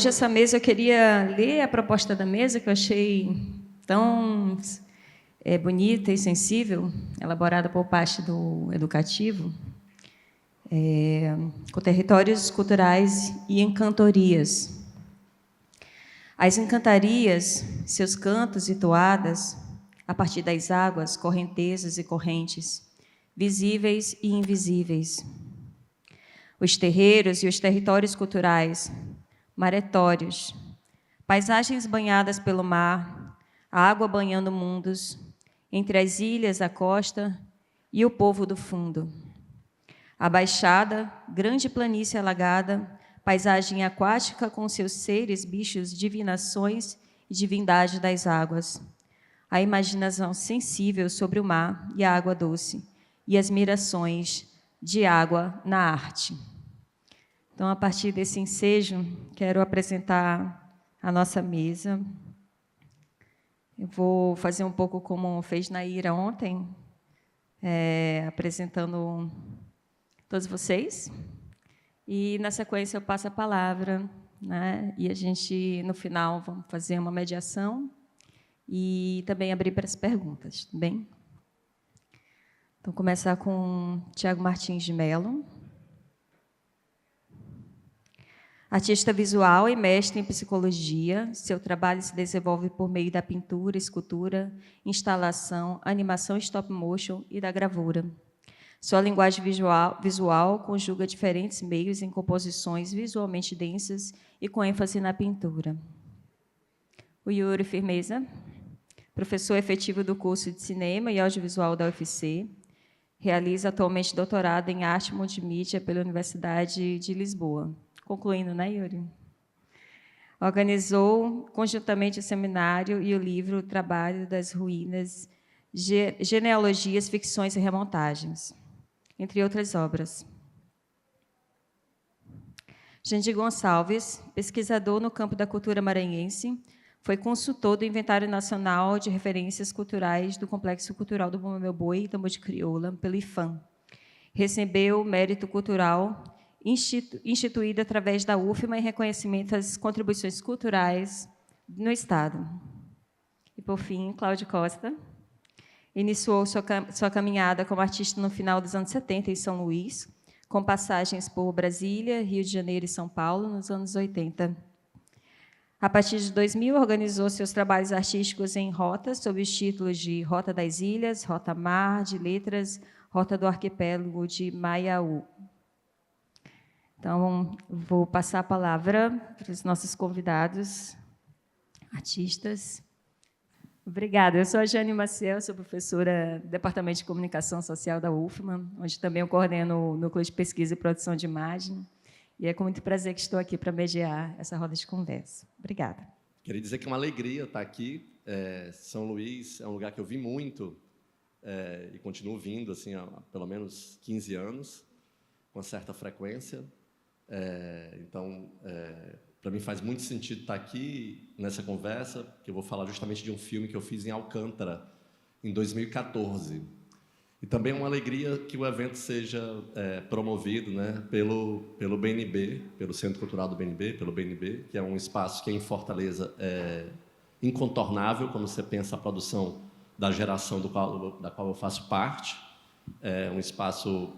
hoje essa mesa, eu queria ler a proposta da mesa, que eu achei tão bonita e sensível, elaborada por parte do Educativo, com territórios culturais e encantorias. As encantarias, seus cantos e toadas, a partir das águas, correntezas e correntes, visíveis e invisíveis. Os terreiros e os territórios culturais, maretórios, paisagens banhadas pelo mar, a água banhando mundos, entre as ilhas, a costa e o povo do fundo. A baixada, grande planície alagada, paisagem aquática com seus seres, bichos, divinações e divindade das águas. A imaginação sensível sobre o mar e a água doce, e as mirações de água na arte. Então, a partir desse ensejo, quero apresentar a nossa mesa. Eu vou fazer um pouco como fez Naira ontem, apresentando todos vocês. E, na sequência, eu passo a palavra, né? E a gente, no final, vamos fazer uma mediação e também abrir para as perguntas, tudo bem? Então, começar com Tiago Martins de Mello. Artista visual e mestre em psicologia, seu trabalho se desenvolve por meio da pintura, escultura, instalação, animação stop motion e da gravura. Sua linguagem visual conjuga diferentes meios em composições visualmente densas e com ênfase na pintura. O Yuri Firmeza, professor efetivo do curso de Cinema e Audiovisual da UFC, realiza atualmente doutorado em Arte Multimídia pela Universidade de Lisboa. Concluindo, né, Yuri? Organizou conjuntamente o seminário e o livro O Trabalho das Ruínas, Genealogias, Ficções e Remontagens, entre outras obras. Jandir Gonçalves, pesquisador no campo da cultura maranhense, foi consultor do Inventário Nacional de Referências Culturais do Complexo Cultural do Bumba Meu Boi e Tambor de Crioula, pelo IFAM. Recebeu o mérito cultural instituído através da UFMA em reconhecimento às contribuições culturais no Estado. E, por fim, Cláudio Costa iniciou sua caminhada como artista no final dos anos 70 em São Luís, com passagens por Brasília, Rio de Janeiro e São Paulo nos anos 80. A partir de 2000, organizou seus trabalhos artísticos em rotas, sob os títulos de Rota das Ilhas, Rota Mar, de Letras, Rota do Arquipélago de Maiaú. Então, vou passar a palavra para os nossos convidados, artistas. Obrigada. Eu sou a Jane Maciel, sou professora do Departamento de Comunicação Social da UFMA, onde também eu coordeno o Núcleo de Pesquisa e Produção de Imagem. E é com muito prazer que estou aqui para mediar essa roda de conversa. Obrigada. Queria dizer que é uma alegria estar aqui. São Luís é um lugar que eu vi muito e continuo vindo assim, há pelo menos 15 anos, com certa frequência. Então, para mim faz muito sentido estar aqui nessa conversa, que eu vou falar justamente de um filme que eu fiz em Alcântara, em 2014. E também é uma alegria que o evento seja promovido, né, pelo BNB, pelo Centro Cultural do BNB, pelo BNB, que é um espaço que em Fortaleza é incontornável quando você pensa a produção da geração da qual eu faço parte. É um espaço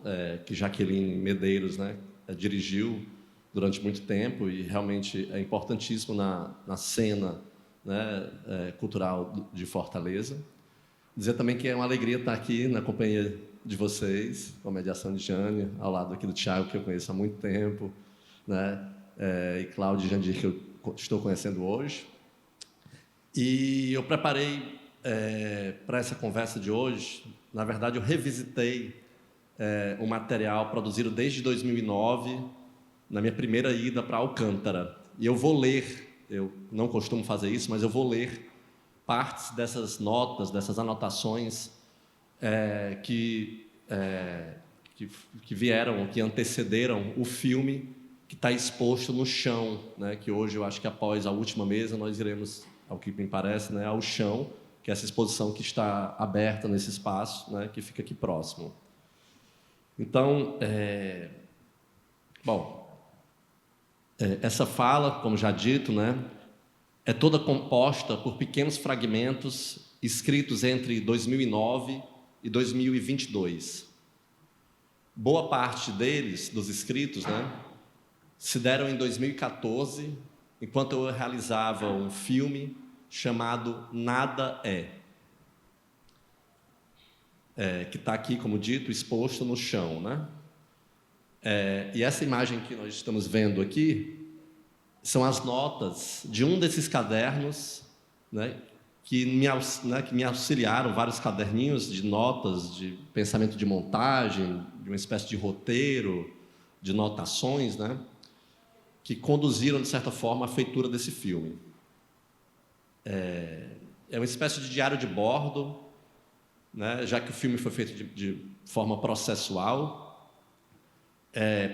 que Jaqueline Medeiros, né, dirigiu durante muito tempo e realmente é importantíssimo na cena, né, cultural de Fortaleza. Dizer também que é uma alegria estar aqui na companhia de vocês, com a mediação de Jane, ao lado aqui do Tiago, que eu conheço há muito tempo, né, e Cláudio e Jandir, que eu estou conhecendo hoje. E eu preparei para essa conversa de hoje, na verdade, eu revisitei o material produzido desde 2009, na minha primeira ida para Alcântara. E eu vou ler, eu não costumo fazer isso, mas eu vou ler partes dessas notas, dessas anotações que vieram, que antecederam o filme que está exposto no chão, né, que hoje eu acho que após a última mesa nós iremos, ao que me parece, né, ao chão, que é essa exposição que está aberta nesse espaço, né, que fica aqui próximo. Então, Essa fala, como já dito, né, é toda composta por pequenos fragmentos escritos entre 2009 e 2022. Boa parte deles, dos escritos, né, se deram em 2014, enquanto eu realizava um filme chamado Nada que está aqui, como dito, exposto no chão, né? E essa imagem que nós estamos vendo aqui são as notas de um desses cadernos, né, que me auxiliaram, vários caderninhos de notas, de pensamento de montagem, de uma espécie de roteiro, de notações, né, que conduziram, de certa forma, a feitura desse filme. É uma espécie de diário de bordo, né, já que o filme foi feito de forma processual,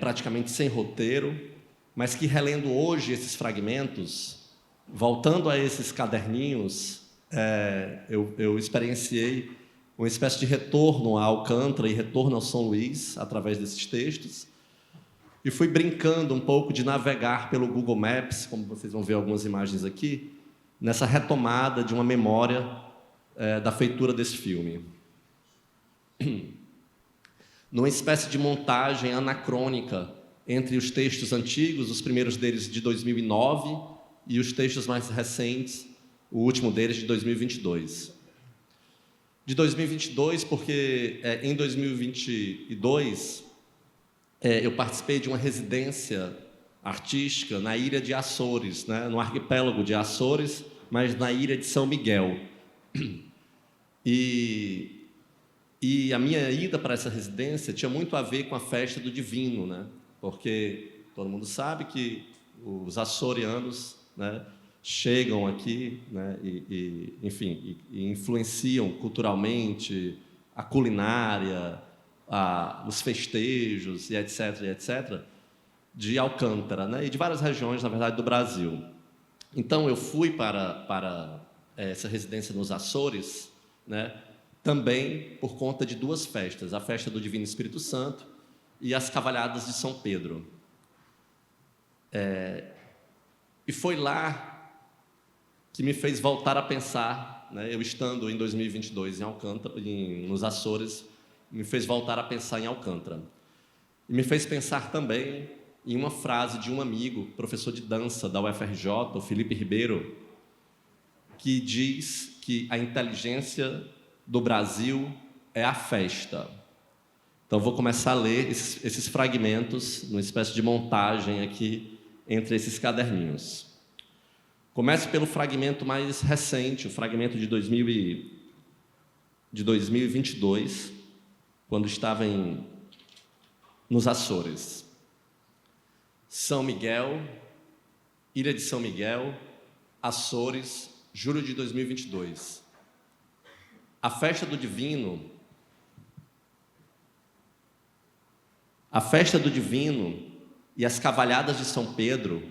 praticamente sem roteiro, mas que, relendo hoje esses fragmentos, voltando a esses caderninhos, eu experienciei uma espécie de retorno a Alcântara e retorno ao São Luís, através desses textos, e fui brincando um pouco de navegar pelo Google Maps, como vocês vão ver algumas imagens aqui, nessa retomada de uma memória da feitura desse filme. Numa espécie de montagem anacrônica entre os textos antigos, os primeiros deles de 2009, e os textos mais recentes, o último deles de 2022. De 2022, porque em 2022 eu participei de uma residência artística na ilha de Açores, né, no arquipélago de Açores, mas na ilha de São Miguel. E a minha ida para essa residência tinha muito a ver com a festa do Divino, né? Porque todo mundo sabe que os açorianos, né, chegam aqui, né, enfim, influenciam culturalmente a culinária, os festejos, e etc., de Alcântara, né, e de várias regiões, na verdade, do Brasil. Então, eu fui para essa residência nos Açores, né, também por conta de duas festas, a festa do Divino Espírito Santo e as Cavalhadas de São Pedro. E foi lá que me fez voltar a pensar, né, eu estando em 2022 em Alcântara, nos Açores, me fez voltar a pensar em Alcântara. E me fez pensar também em uma frase de um amigo, professor de dança da UFRJ, o Felipe Ribeiro, que diz que a inteligência do Brasil é a festa. Então, vou começar a ler esses fragmentos, numa espécie de montagem aqui, entre esses caderninhos. Começo pelo fragmento mais recente, o fragmento de 2022, quando estava nos Açores. São Miguel, Ilha de São Miguel, Açores, julho de 2022. A festa do Divino e as Cavalhadas de São Pedro,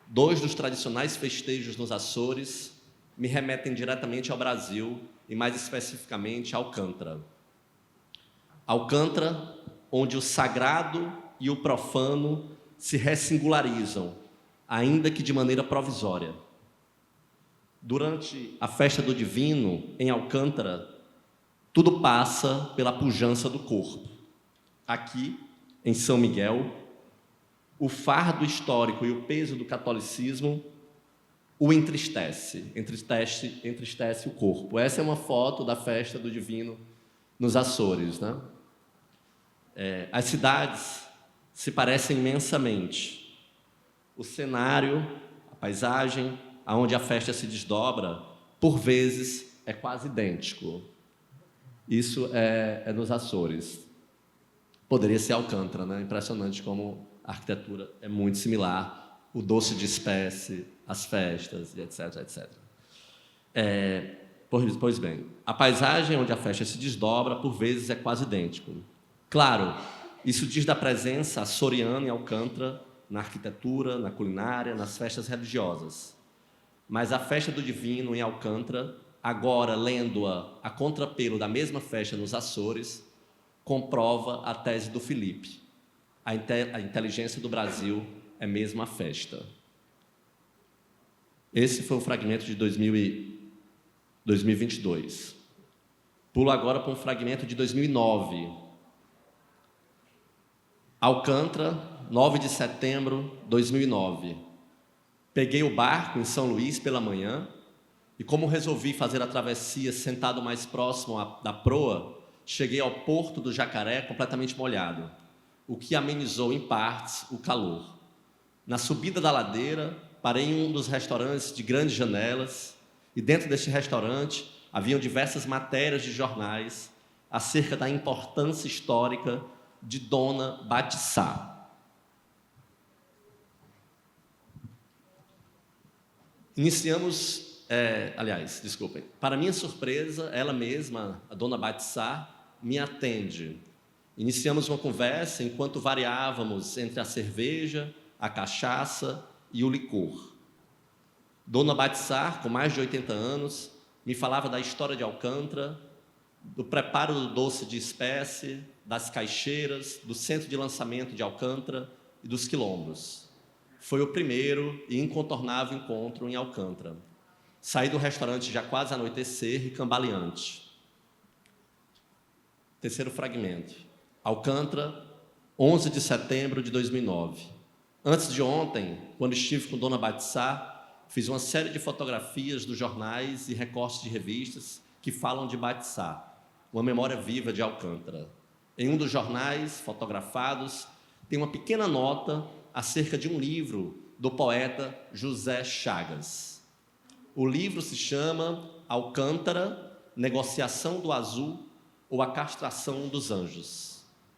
dois dos tradicionais festejos nos Açores, me remetem diretamente ao Brasil e, mais especificamente, a Alcântara. Alcântara, onde o sagrado e o profano se ressingularizam, ainda que de maneira provisória. Durante a festa do Divino, em Alcântara, tudo passa pela pujança do corpo. Aqui, em São Miguel, o fardo histórico e o peso do catolicismo o entristece o corpo. Essa é uma foto da festa do Divino nos Açores, né? As cidades se parecem imensamente. O cenário, a paisagem, aonde a festa se desdobra, por vezes é quase idêntico. Isso é nos Açores. Poderia ser Alcântara, né? Impressionante como a arquitetura é muito similar, o doce de espécie, as festas, e etc. Pois bem, a paisagem onde a festa se desdobra, por vezes, é quase idêntico. Claro, isso diz da presença açoriana em Alcântara, na arquitetura, na culinária, nas festas religiosas. Mas a festa do Divino em Alcântara, agora lendo-a a contrapelo da mesma festa nos Açores, comprova a tese do Felipe. A inteligência do Brasil é mesmo a festa. Esse foi o fragmento de 2022. Pulo agora para um fragmento de 2009. Alcântara, 9 de setembro de 2009. Peguei o barco em São Luís pela manhã e, como resolvi fazer a travessia sentado mais próximo da proa, cheguei ao porto do Jacaré completamente molhado, o que amenizou em partes o calor. Na subida da ladeira, parei em um dos restaurantes de grandes janelas e dentro deste restaurante haviam diversas matérias de jornais acerca da importância histórica de Dona Batissá. Para minha surpresa, ela mesma, a Dona Batissá, me atende. Iniciamos uma conversa enquanto variávamos entre a cerveja, a cachaça e o licor. Dona Batissá, com mais de 80 anos, me falava da história de Alcântara, do preparo do doce de espécie, das caixeiras, do centro de lançamento de Alcântara e dos quilombos. Foi o primeiro e incontornável encontro em Alcântara. Saí do restaurante já quase anoitecer e cambaleante. Terceiro fragmento. Alcântara, 11 de setembro de 2009. Antes de ontem, quando estive com Dona Batissá, fiz uma série de fotografias dos jornais e recortes de revistas que falam de Batissá, uma memória viva de Alcântara. Em um dos jornais fotografados, tem uma pequena nota acerca de um livro do poeta José Chagas. O livro se chama Alcântara, Negociação do Azul ou A Castração dos Anjos.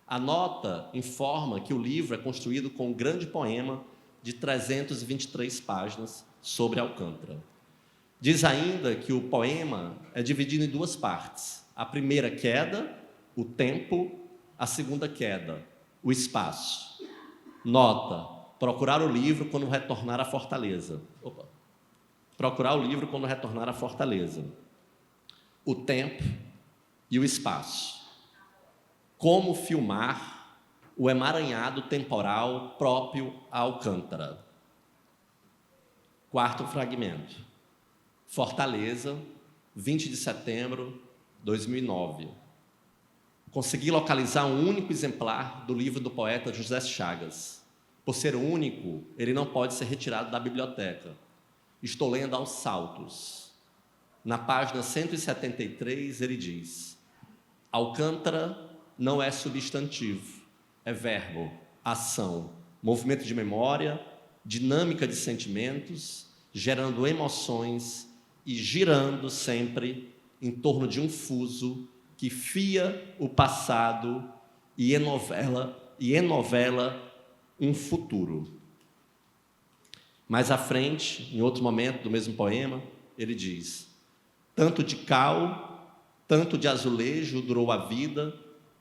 A nota informa que o livro é construído com um grande poema de 323 páginas sobre Alcântara. Diz ainda que o poema é dividido em duas partes. A primeira queda, o tempo, a segunda queda, o espaço. Nota: procurar o livro quando retornar à Fortaleza. Procurar o livro quando retornar à Fortaleza. O tempo e o espaço. Como filmar o emaranhado temporal próprio a Alcântara. Quarto fragmento. Fortaleza, 20 de setembro de 2009. Consegui localizar um único exemplar do livro do poeta José Chagas. Por ser único, ele não pode ser retirado da biblioteca. Estou lendo aos saltos. Na página 173, ele diz: Alcântara não é substantivo, é verbo, ação, movimento de memória, dinâmica de sentimentos, gerando emoções e girando sempre em torno de um fuso que fia o passado e enovela um futuro. Mais à frente, em outro momento do mesmo poema, ele diz: tanto de cal, tanto de azulejo durou a vida,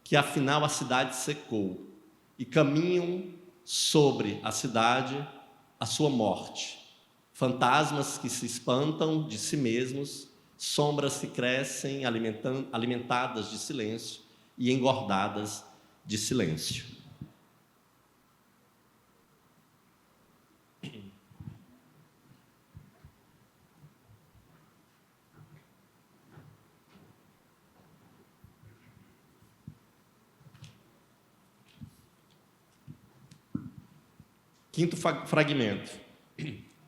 que afinal a cidade secou, e caminham sobre a cidade a sua morte. Fantasmas que se espantam de si mesmos, sombras que crescem alimentadas de silêncio e engordadas de silêncio. Quinto fragmento.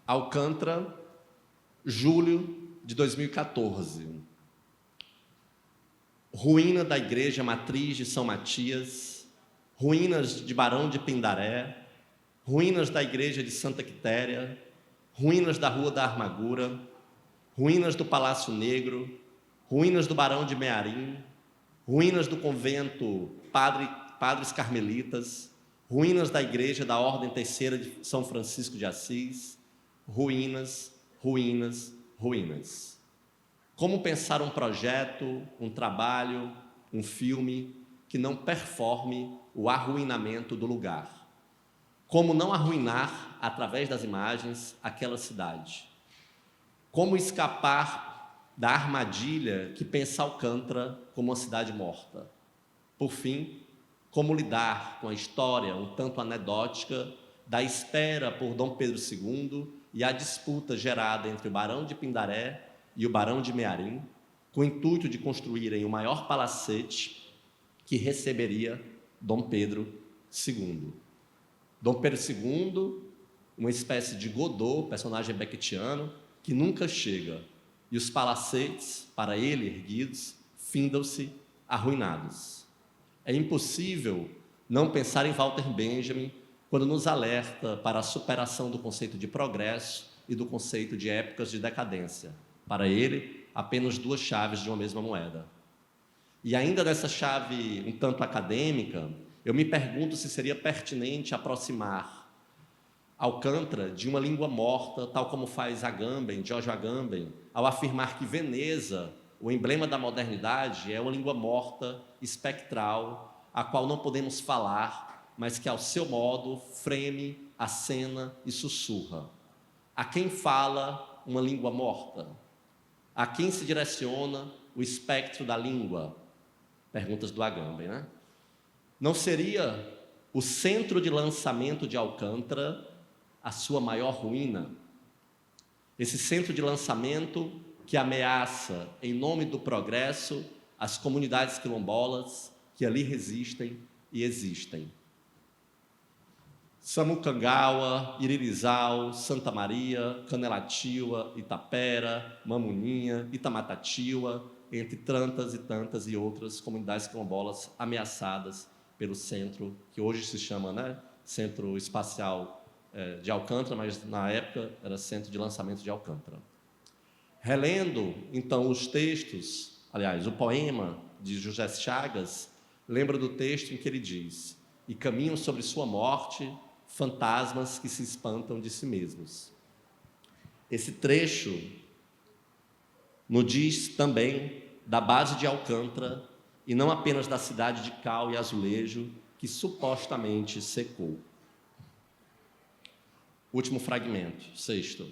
Alcântara, julho de 2014. Ruína da igreja matriz de São Matias, ruínas de Barão de Pindaré, ruínas da igreja de Santa Quitéria, ruínas da Rua da Armagura, ruínas do Palácio Negro, ruínas do Barão de Mearim, ruínas do convento Padres Carmelitas, ruínas da igreja da Ordem Terceira de São Francisco de Assis, ruínas, ruínas, ruínas. Como pensar um projeto, um trabalho, um filme que não performe o arruinamento do lugar? Como não arruinar, através das imagens, aquela cidade? Como escapar da armadilha que pensa Alcântara como uma cidade morta? Por fim, como lidar com a história um tanto anedótica da espera por Dom Pedro II e a disputa gerada entre o Barão de Pindaré e o Barão de Mearim, com o intuito de construírem o maior palacete que receberia Dom Pedro II. Dom Pedro II, uma espécie de Godot, personagem beckettiano, que nunca chega, e os palacetes, para ele erguidos, findam-se arruinados. É impossível não pensar em Walter Benjamin quando nos alerta para a superação do conceito de progresso e do conceito de épocas de decadência. Para ele, apenas duas chaves de uma mesma moeda. E ainda nessa chave um tanto acadêmica, eu me pergunto se seria pertinente aproximar Alcântara de uma língua morta, tal como faz Agamben, Giorgio Agamben, ao afirmar que Veneza, o emblema da modernidade, é uma língua morta, espectral, a qual não podemos falar, mas que, ao seu modo, freme, acena e sussurra. A quem fala uma língua morta? A quem se direciona o espectro da língua? Perguntas do Agamben, né? Não seria o centro de lançamento de Alcântara a sua maior ruína? Esse centro de lançamento que ameaça, em nome do progresso, as comunidades quilombolas que ali resistem e existem. Samucangaua, Iririzal, Santa Maria, Canelatiua, Itapera, Mamuninha, Itamatatiua, entre tantas e outras comunidades quilombolas ameaçadas pelo centro, que hoje se chama, né, Centro Espacial de Alcântara, mas na época era Centro de Lançamento de Alcântara. Relendo, então, os textos, aliás, o poema de José Chagas, lembra do texto em que ele diz: e caminham sobre sua morte fantasmas que se espantam de si mesmos. Esse trecho nos diz também da base de Alcântara e não apenas da cidade de cal e azulejo que supostamente secou. Último fragmento, sexto.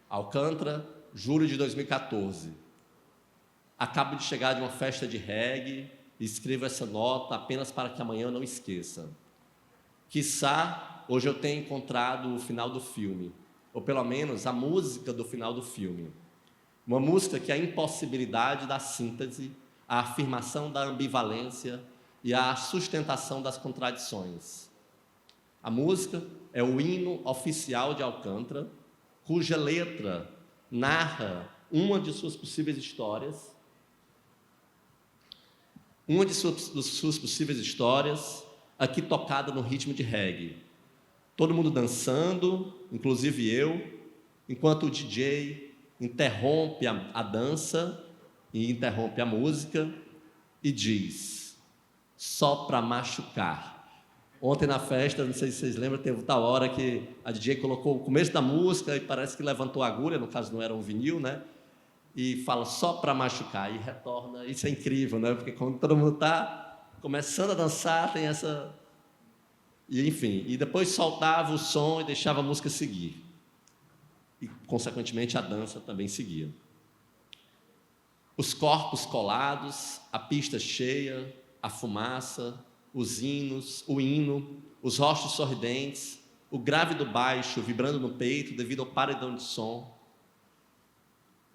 Alcântara, julho de 2014. Acabo de chegar de uma festa de reggae e escrevo essa nota apenas para que amanhã eu não esqueça. Quiçá hoje eu tenha encontrado o final do filme, ou pelo menos a música do final do filme. Uma música que é a impossibilidade da síntese, a afirmação da ambivalência e a sustentação das contradições. A música é o hino oficial de Alcântara, cuja letra narra uma de suas possíveis histórias, aqui tocada no ritmo de reggae. Todo mundo dançando, inclusive eu, enquanto o DJ interrompe a dança e interrompe a música e diz: só para machucar. Ontem na festa, não sei se vocês lembram, teve tal hora que a DJ colocou o começo da música e parece que levantou a agulha, no caso não era um vinil, né? E fala só para machucar, e retorna. Isso é incrível, né? Porque quando todo mundo está começando a dançar, tem essa... E, enfim, e depois soltava o som e deixava a música seguir. E, consequentemente, a dança também seguia. Os corpos colados, a pista cheia, a fumaça, os hinos, o hino, os rostos sorridentes, o grave do baixo vibrando no peito devido ao paredão de som,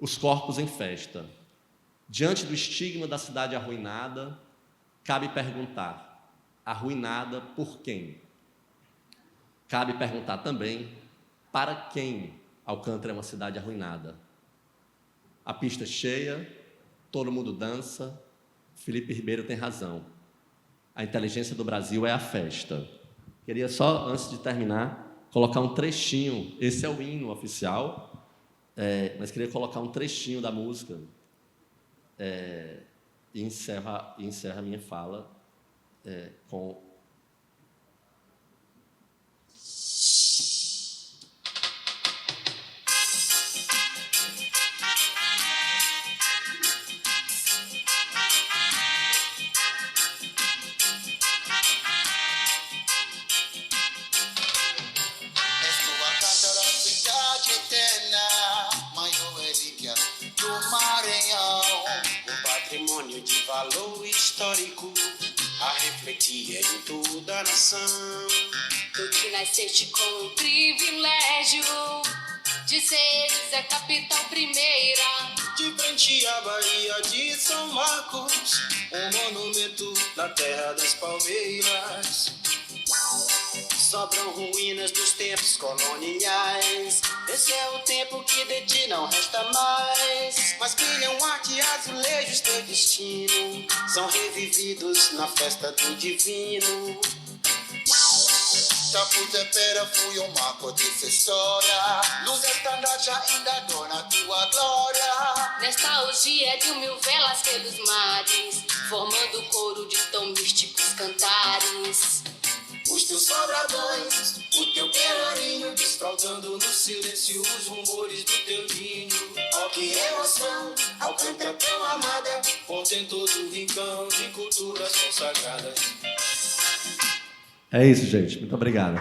os corpos em festa. Diante do estigma da cidade arruinada, cabe perguntar: arruinada por quem? Cabe perguntar também: para quem Alcântara é uma cidade arruinada? A pista cheia, todo mundo dança, Felipe Ribeiro tem razão. A inteligência do Brasil é a festa. Queria só, antes de terminar, colocar um trechinho. Esse é o hino oficial, mas queria colocar um trechinho da música e encerra a minha fala com... Valor histórico a refletir em toda a nação. Tu que nasceste com o privilégio de seres a capital primeira. De frente à Baía de São Marcos, monumento na terra das palmeiras. Sobram ruínas dos tempos coloniais. Esse é o tempo que de ti não resta mais. Mas brilham arte e azulejos teu destino. São revividos na festa do divino. Taputepera fui um marco dessa história. Luz estandarte ainda dona tua glória. Nesta orgia de 1000 velas pelos mares, formando coro de tão místicos cantares. Os teus sobradões, o teu pelourinho, desfraldando no silêncio os rumores do teu ninho. Oh, que emoção, Alcântara tão amada, Portentoso rincão de culturas consagradas. É isso, gente. Muito obrigado.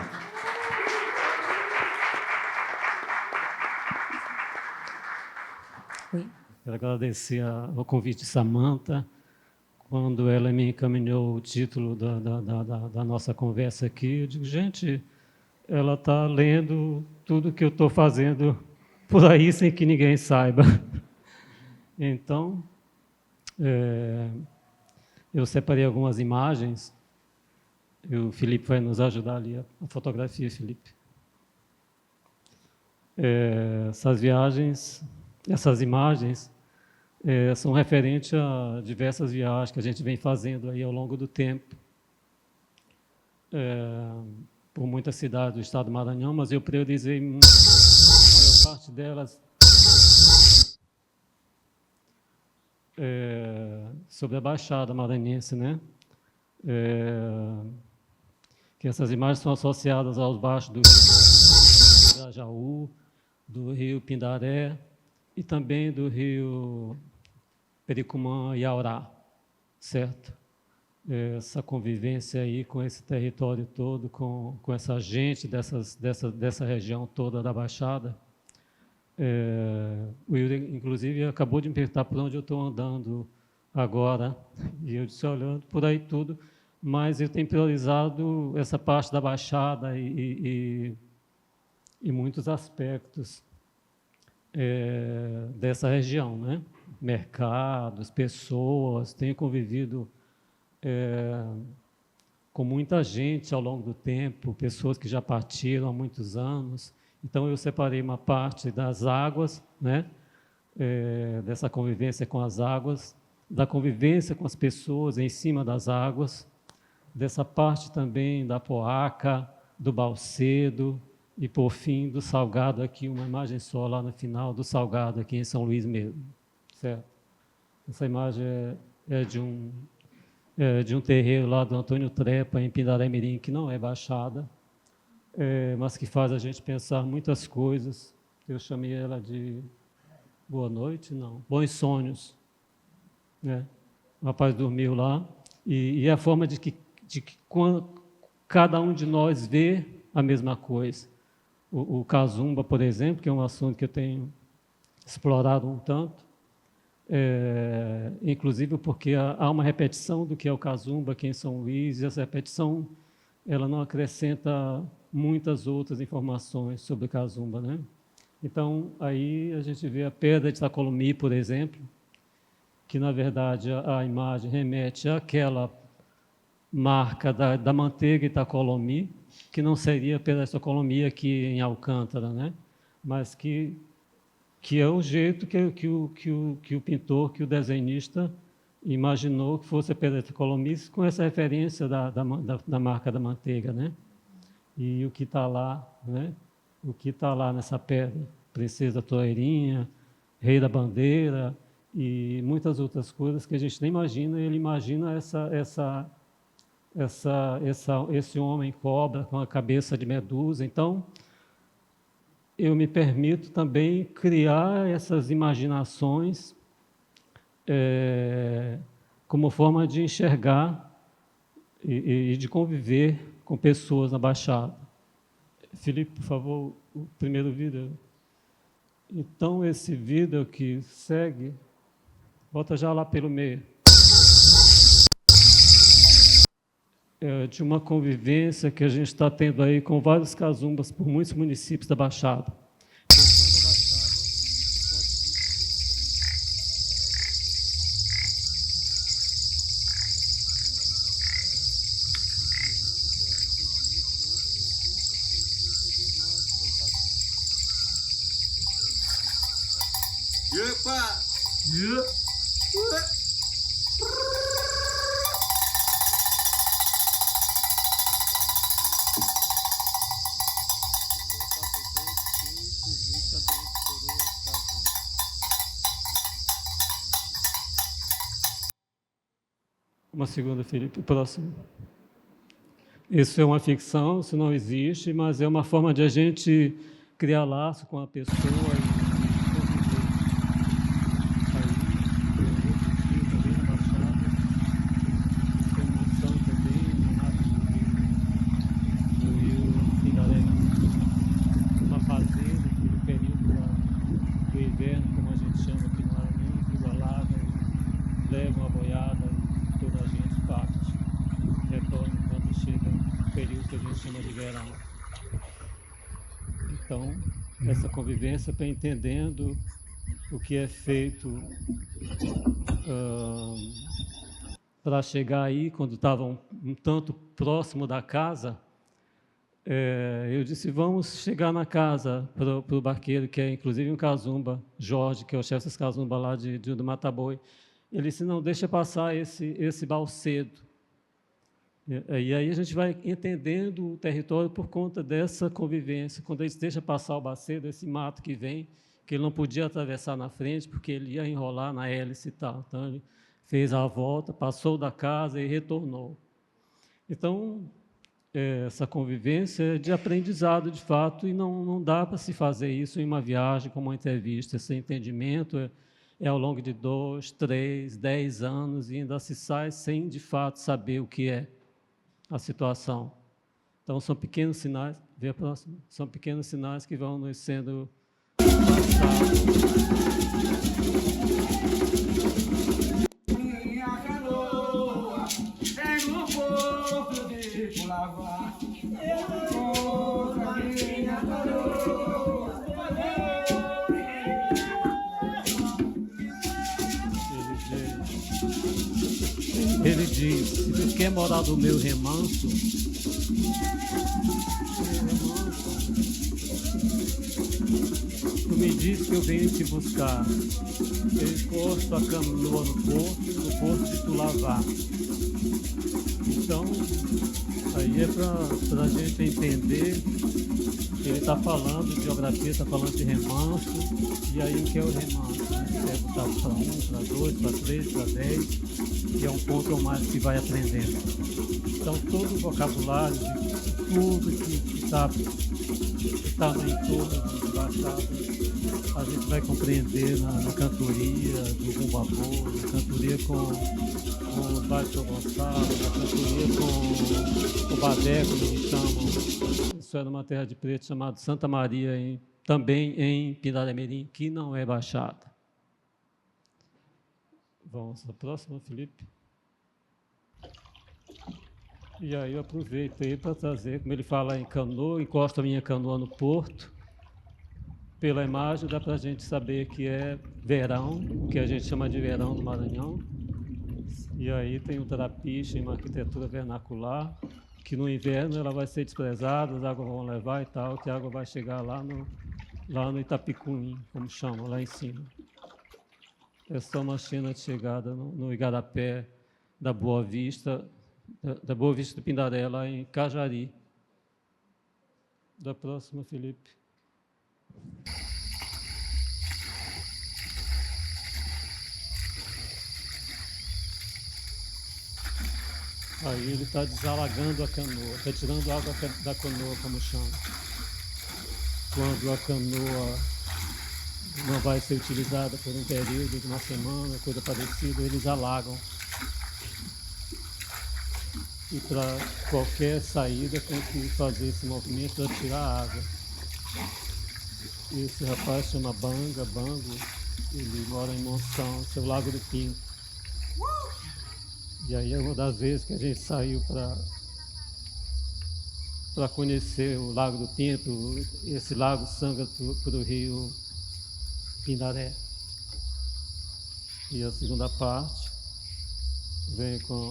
Quero agradecer ao convite de Samantha, quando ela me encaminhou o título da nossa conversa aqui. Eu digo, gente, ela está lendo tudo que eu estou fazendo por aí sem que ninguém saiba. Então, eu separei algumas imagens. E o Felipe vai nos ajudar ali, a fotografia, Felipe. Essas imagens são referentes a diversas viagens que a gente vem fazendo aí ao longo do tempo, por muitas cidades do estado do Maranhão, mas eu priorizei a maior parte delas sobre a Baixada Maranhense, né? Que essas imagens são associadas aos baixos do rio Grajaú, do rio Pindaré e também do rio Pericumã e Aurá, certo? Essa convivência aí com esse território todo, com essa gente dessa região toda da Baixada. O Yuri, inclusive, acabou de me perguntar por onde eu estou andando agora, e eu disse, olhando por aí tudo, mas eu tenho priorizado essa parte da Baixada e muitos aspectos dessa região, né? Mercados, pessoas, tenho convivido com muita gente ao longo do tempo, pessoas que já partiram há muitos anos. Então, eu separei uma parte das águas, né? Dessa convivência com as águas, da convivência com as pessoas em cima das águas, dessa parte também da Poaca, do Balcedo e, por fim, do Salgado aqui, uma imagem só lá no final, do Salgado aqui em São Luís mesmo, certo? Essa imagem é de um terreiro lá do Antônio Trepa, em Pindaré-Mirim, que não é Baixada, mas que faz a gente pensar muitas coisas. Eu chamei ela de Boa Noite, não, Bons Sonhos, né? O rapaz dormiu lá, e é a forma de que quando cada um de nós vê a mesma coisa. O Kazumba, por exemplo, que é um assunto que eu tenho explorado um tanto, inclusive porque há uma repetição do que é o Kazumba aqui em São Luís, e essa repetição ela não acrescenta muitas outras informações sobre o Kazumba, né? Então, aí a gente vê a pedra de Itacolomi, por exemplo, que, na verdade, a imagem remete àquela marca da manteiga Itacolomi, que não seria pela Itacolomi aqui em Alcântara, né? Mas que é o jeito que o pintor, que o desenhista imaginou que fosse a pedra Itacolomi, com essa referência da marca da manteiga, né? E o que está lá, né? O que está lá nessa pedra, Princesa Toreirinha, Rei da Bandeira e muitas outras coisas que a gente nem imagina. Ele imagina esse homem cobra com a cabeça de medusa. Então, eu me permito também criar essas imaginações como forma de enxergar e de conviver com pessoas na Baixada. Felipe, por favor, o primeiro vídeo. Então, esse vídeo que segue, bota já lá pelo meio. de uma convivência que a gente está tendo aí com vários casumbas por muitos municípios da Baixada. Uma segunda, Felipe. Próximo. Isso é uma ficção, isso não existe, mas é uma forma de a gente criar laço com a pessoa e conviver. Então, essa convivência para entendendo o que é feito para chegar aí, quando estava um tanto próximo da casa, eu disse, vamos chegar na casa para o barqueiro, que é inclusive um casumba, Jorge, que é o chefe das casumba lá do Mataboi. Ele disse, não, deixa passar esse balcedo. E aí a gente vai entendendo o território por conta dessa convivência. Quando eles deixam passar o bacedo, esse mato que vem, que ele não podia atravessar na frente, porque ele ia enrolar na hélice e tal. Então, ele fez a volta, passou da casa e retornou. Então, essa convivência é de aprendizado, de fato, e não dá para se fazer isso em uma viagem, como uma entrevista. Esse entendimento é ao longo de 2, 3, 10 anos, e ainda se sai sem, de fato, saber o que é a situação. Então, são pequenos sinais, vê a próxima, são pequenos sinais que vão nos sendo passados. Minha canoa, pega um pouco de lavar. Minha canoa. Ele diz, se tu quer morar do meu remanso, tu me diz que eu venho te buscar. Eu encosto a canoa no porto de tu lavar. Então, aí é para a gente entender que ele está falando de geografia, está falando de remanso, e aí o que é o remanso? É botar para 1, para 2, para 3, para 10, que é um ponto ou mais que vai aprendendo. Então, todo o vocabulário de tudo que está no entorno do Baixada, a gente vai compreender na cantoria do Bumbabô, na cantoria com o Baixo Gonçalo, na cantoria com o Badé, como eles chamam. Isso era uma terra de preto chamada Santa Maria, também em Pindamonhangaba, que não é Baixada. Vamos à próxima, Felipe. E aí eu aproveitei para trazer, como ele fala em canoa, encosto a minha canoa no porto. Pela imagem dá para a gente saber que é verão, o que a gente chama de verão no Maranhão. E aí tem o trapiche, uma arquitetura vernacular, que no inverno ela vai ser desprezada, as águas vão levar e tal, que a água vai chegar lá no Itapicuim, como chamam, lá em cima. É só uma cena de chegada no Igarapé da Boa Vista do Pindaré, lá em Cajari. Da próxima, Felipe. Aí ele está desalagando a canoa, está tirando água da canoa, como chama. Quando a canoa não vai ser utilizada por um período de uma semana, coisa parecida, eles alagam. E para qualquer saída tem que fazer esse movimento para tirar a água. Esse rapaz chama Bango, ele mora em Monção, seu Lago do Pinto. E aí é uma das vezes que a gente saiu para para conhecer o Lago do Pinto. Esse lago sangra para o rio Pindaré. E a segunda parte vem com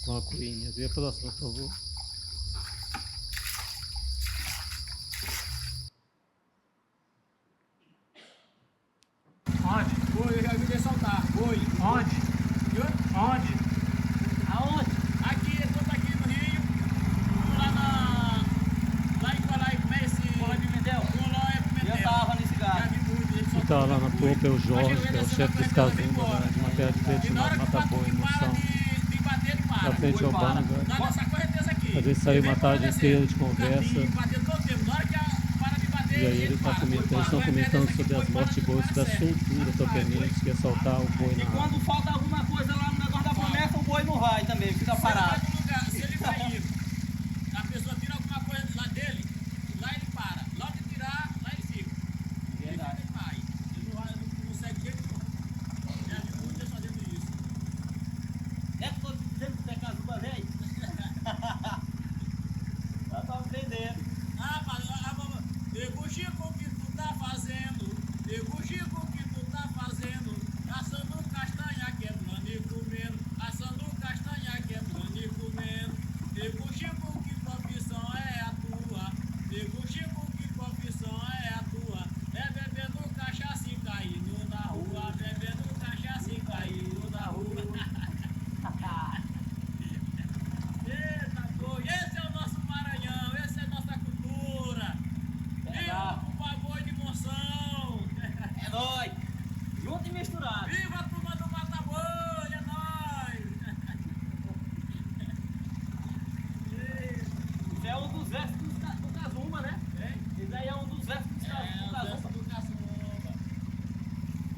a coinha. Vê a próxima, por favor. Onde? Foi, eu já vi ele soltar. Foi. Onde? Onde? Aonde? Aqui, todo aqui no Rio. Vamos lá em Colai, como é esse? Colai Pimentel? Colai Pimentel. Eu tava nesse lugar. Já vi muito, ele Que soltou. está lá na polpa é o Jorge, que é o chefe dos Cazumba, de uma terra de preto chamada Mata-Boi, Moção. De bater, ele para. Na frente ao Banga. Lá nessa correnteza aqui. Às vezes saiu uma tarde inteira de conversa. Bater todo tempo. Na hora que para de bater, E aí eles estão comentando sobre as mortes boas da soltura propriamente, que é soltar o boi na água. Quando falta alguma coisa lá no negócio da promessa, o boi não vai também, fica parado. Se ele sair, a pessoa tira alguma coisa lá dele, lá ele para. Logo que tirar, lá ele fica. Verdade. Ele vai. Ele não segue jeito nenhum. Já vi muito eles fazendo isso. É que eu tô dizendo que é Cazumba, velho? Já tava entendendo. Nego Chico, o que tu tá fazendo? Nego Chico, o que tu tá fazendo? Assando castanha, quebrando e comendo. Assando castanha, quebrando e comendo. Nego Chico, que profissão é a tua? Nego Chico, que profissão é a tua? É bebendo cachaça e caindo na rua. Bebendo cachaça e caindo na rua. Eita, pô, esse é o nosso Maranhão, essa é a nossa cultura. Viva o Bumba-Boi de Monção! É nóis! Junto e misturado. Viva a turma do Mata-Boi, é nóis! Isso é um dos versos do Cazumba, né? Isso aí é um dos versos do Cazumba. Do Caçumba.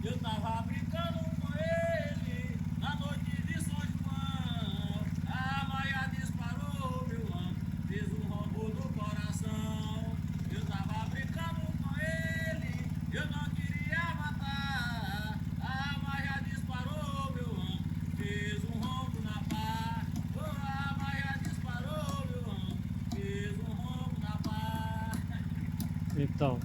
Eu tava brincando com ele na noite de São João. A Maia disparou meu amo, fez um rombo no coração. Eu tava brincando com ele, eu não queria matar. A Maia disparou meu amo, fez um rombo na pá. Oh, a Maia disparou meu amo, fez um rombo na pá. Então,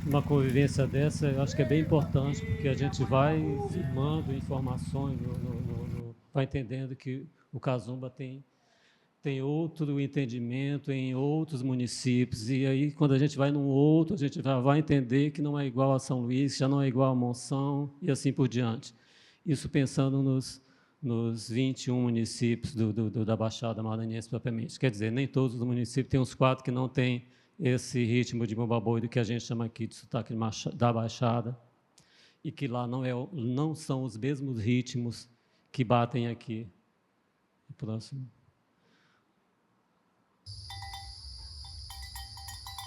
uma convivência dessa, eu acho que é bem importante, porque a gente vai firmando informações, vai entendendo que o Cazumba tem outro entendimento em outros municípios, e aí quando a gente vai num outro, a gente já vai entender que não é igual a São Luís, já não é igual a Monção, e assim por diante. Isso pensando nos 21 municípios da Baixada Maranhense propriamente. Quer dizer, nem todos os municípios, tem uns 4 que não têm esse ritmo de Bumba-Boi, do que a gente chama aqui de sotaque da Baixada, e que lá não são os mesmos ritmos que batem aqui. Próximo.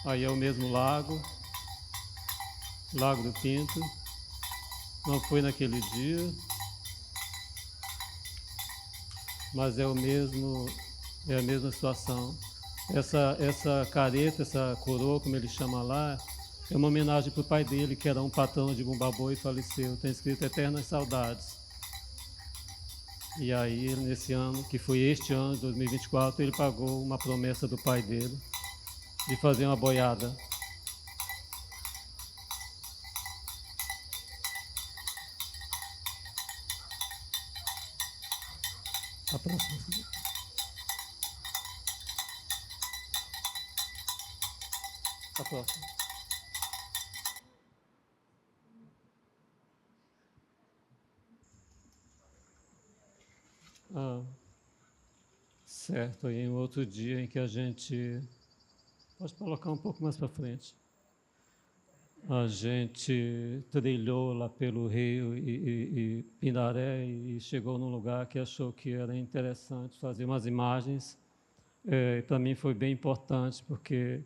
Aí é o mesmo lago, Lago do Pinto. Não foi naquele dia, mas é a mesma situação. Essa careta, essa coroa, como ele chama lá, é uma homenagem para o pai dele, que era um patrão de Bumba-Boi e faleceu. Tem escrito Eternas Saudades. E aí, nesse ano, que foi este ano, 2024, ele pagou uma promessa do pai dele de fazer uma boiada. A próxima. A próxima. Certo, aí em outro dia em que a gente... Pode colocar um pouco mais para frente. A gente trilhou lá pelo Rio e Pindaré e chegou num lugar que achou que era interessante fazer umas imagens. Para mim foi bem importante, porque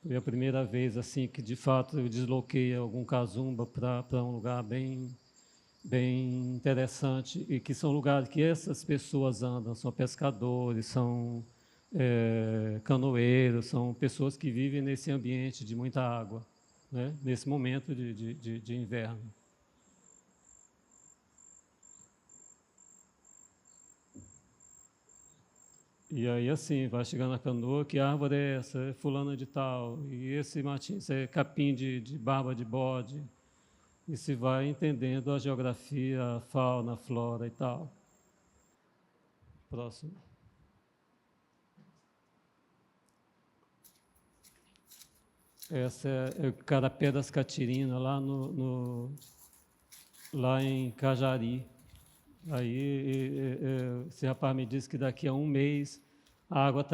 foi a primeira vez assim que, de fato, eu desloquei algum Cazumba para um lugar bem interessante, e que são lugares que essas pessoas andam, são pescadores, são canoeiros, são pessoas que vivem nesse ambiente de muita água, né? Nesse momento de inverno. E aí, assim, vai chegando na canoa, que árvore é essa? É fulana de tal. E esse matinho, isso é capim de barba de bode. E se vai entendendo a geografia, a fauna, a flora e tal. Próximo. Essa é o Carapé das Catirinas, lá em Cajari. Aí esse rapaz me disse que daqui a um mês a água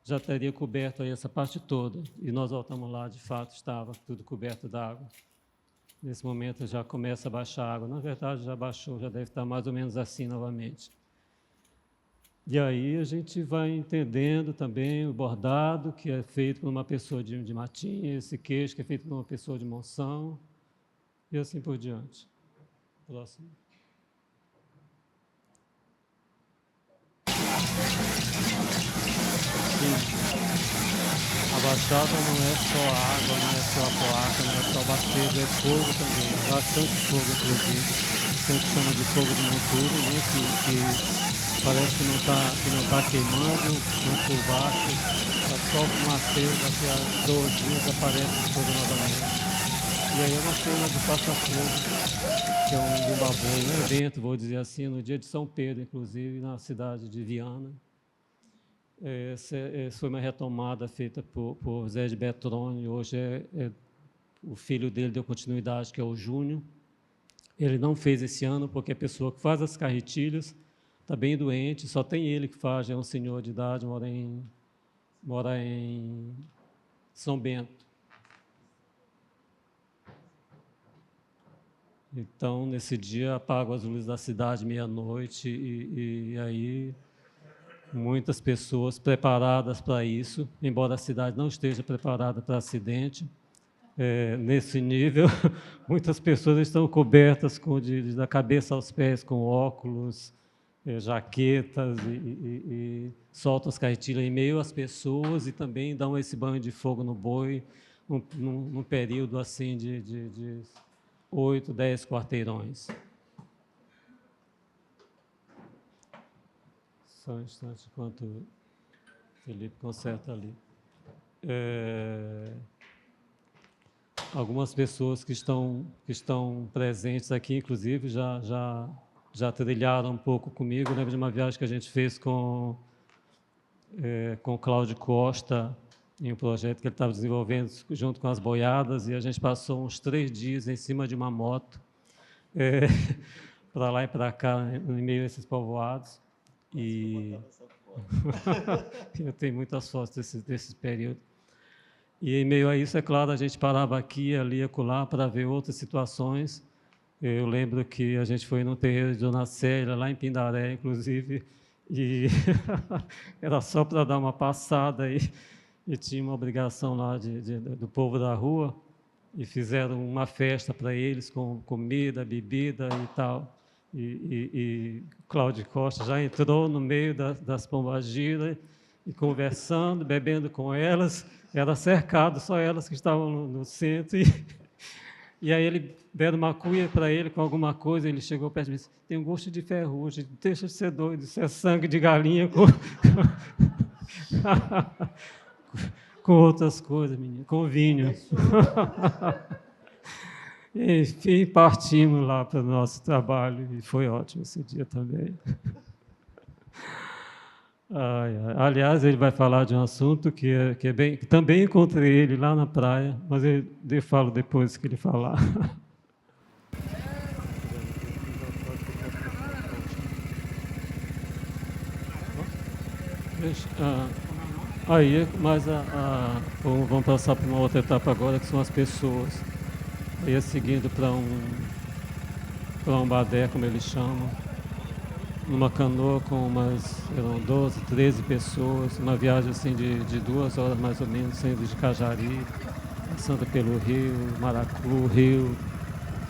já teria coberto aí essa parte toda. E nós voltamos lá, de fato, estava tudo coberto d'água. Nesse momento já começa a baixar a água. Na verdade, já baixou, já deve estar mais ou menos assim novamente. E aí a gente vai entendendo também o bordado, que é feito por uma pessoa de Matinha, esse queixo, que é feito por uma pessoa de Monção, e assim por diante. Próximo. A Baixada não é só água, não é só a placa, não é só bater, é fogo também, bastante fogo, inclusive. A gente chama de fogo de monturo, né, que parece que não tá queimando, não por baixo, está só fumaceiro, daqui a 2 dias aparece o fogo novamente. E aí é uma cena do passa-fogo, que é um bumba-boi, um evento, vou dizer assim, no dia de São Pedro, inclusive, na cidade de Viana. Essa foi uma retomada feita por Zé de Betrone, hoje o filho dele deu continuidade, que é o Júnior. Ele não fez esse ano, porque a pessoa que faz as carretilhas está bem doente, só tem ele que faz, é um senhor de idade, mora em São Bento. Então, nesse dia, apagam as luzes da cidade meia-noite e aí muitas pessoas preparadas para isso, embora a cidade não esteja preparada para acidente. Nesse nível, muitas pessoas estão cobertas da cabeça aos pés com óculos, jaquetas e soltam as carretilhas em meio às pessoas e também dão esse banho de fogo no boi num período assim de 8, 10 quarteirões. Só um instante, enquanto o Felipe conserta ali. Algumas pessoas que estão presentes aqui, inclusive, já trilharam um pouco comigo. Lembro de uma viagem que a gente fez com Cláudio Costa, em um projeto que ele estava desenvolvendo junto com as boiadas, e a gente passou uns 3 dias em cima de uma moto, para lá e para cá, em meio a esses povoados. E eu tenho muitas fotos desse período. E em meio a isso, é claro, a gente parava aqui, ali e acolá para ver outras situações. Eu lembro que a gente foi num terreiro de Dona Célia, lá em Pindaré, inclusive, e era só para dar uma passada e tinha uma obrigação lá do povo da rua, e fizeram uma festa para eles com comida, bebida e tal. E Cláudio Costa já entrou no meio das pombagiras e conversando, bebendo com elas. Era cercado, só elas que estavam no centro. E aí ele deram uma cuia para ele com alguma coisa, ele chegou perto e disse: tem um gosto de ferrugem, deixa de ser doido, isso é sangue de galinha com outras coisas, menino, com vinho. Enfim, partimos lá para o nosso trabalho e foi ótimo esse dia também. Aliás, ele vai falar de um assunto que também encontrei ele lá na praia, mas eu falo depois que ele falar. Vamos passar para uma outra etapa agora, que são as pessoas. Aí, seguindo para um badé, como eles chamam, numa canoa com eram 12, 13 pessoas, uma viagem assim de 2 horas mais ou menos, saindo de Cajari, passando pelo Rio, Maracu, Rio,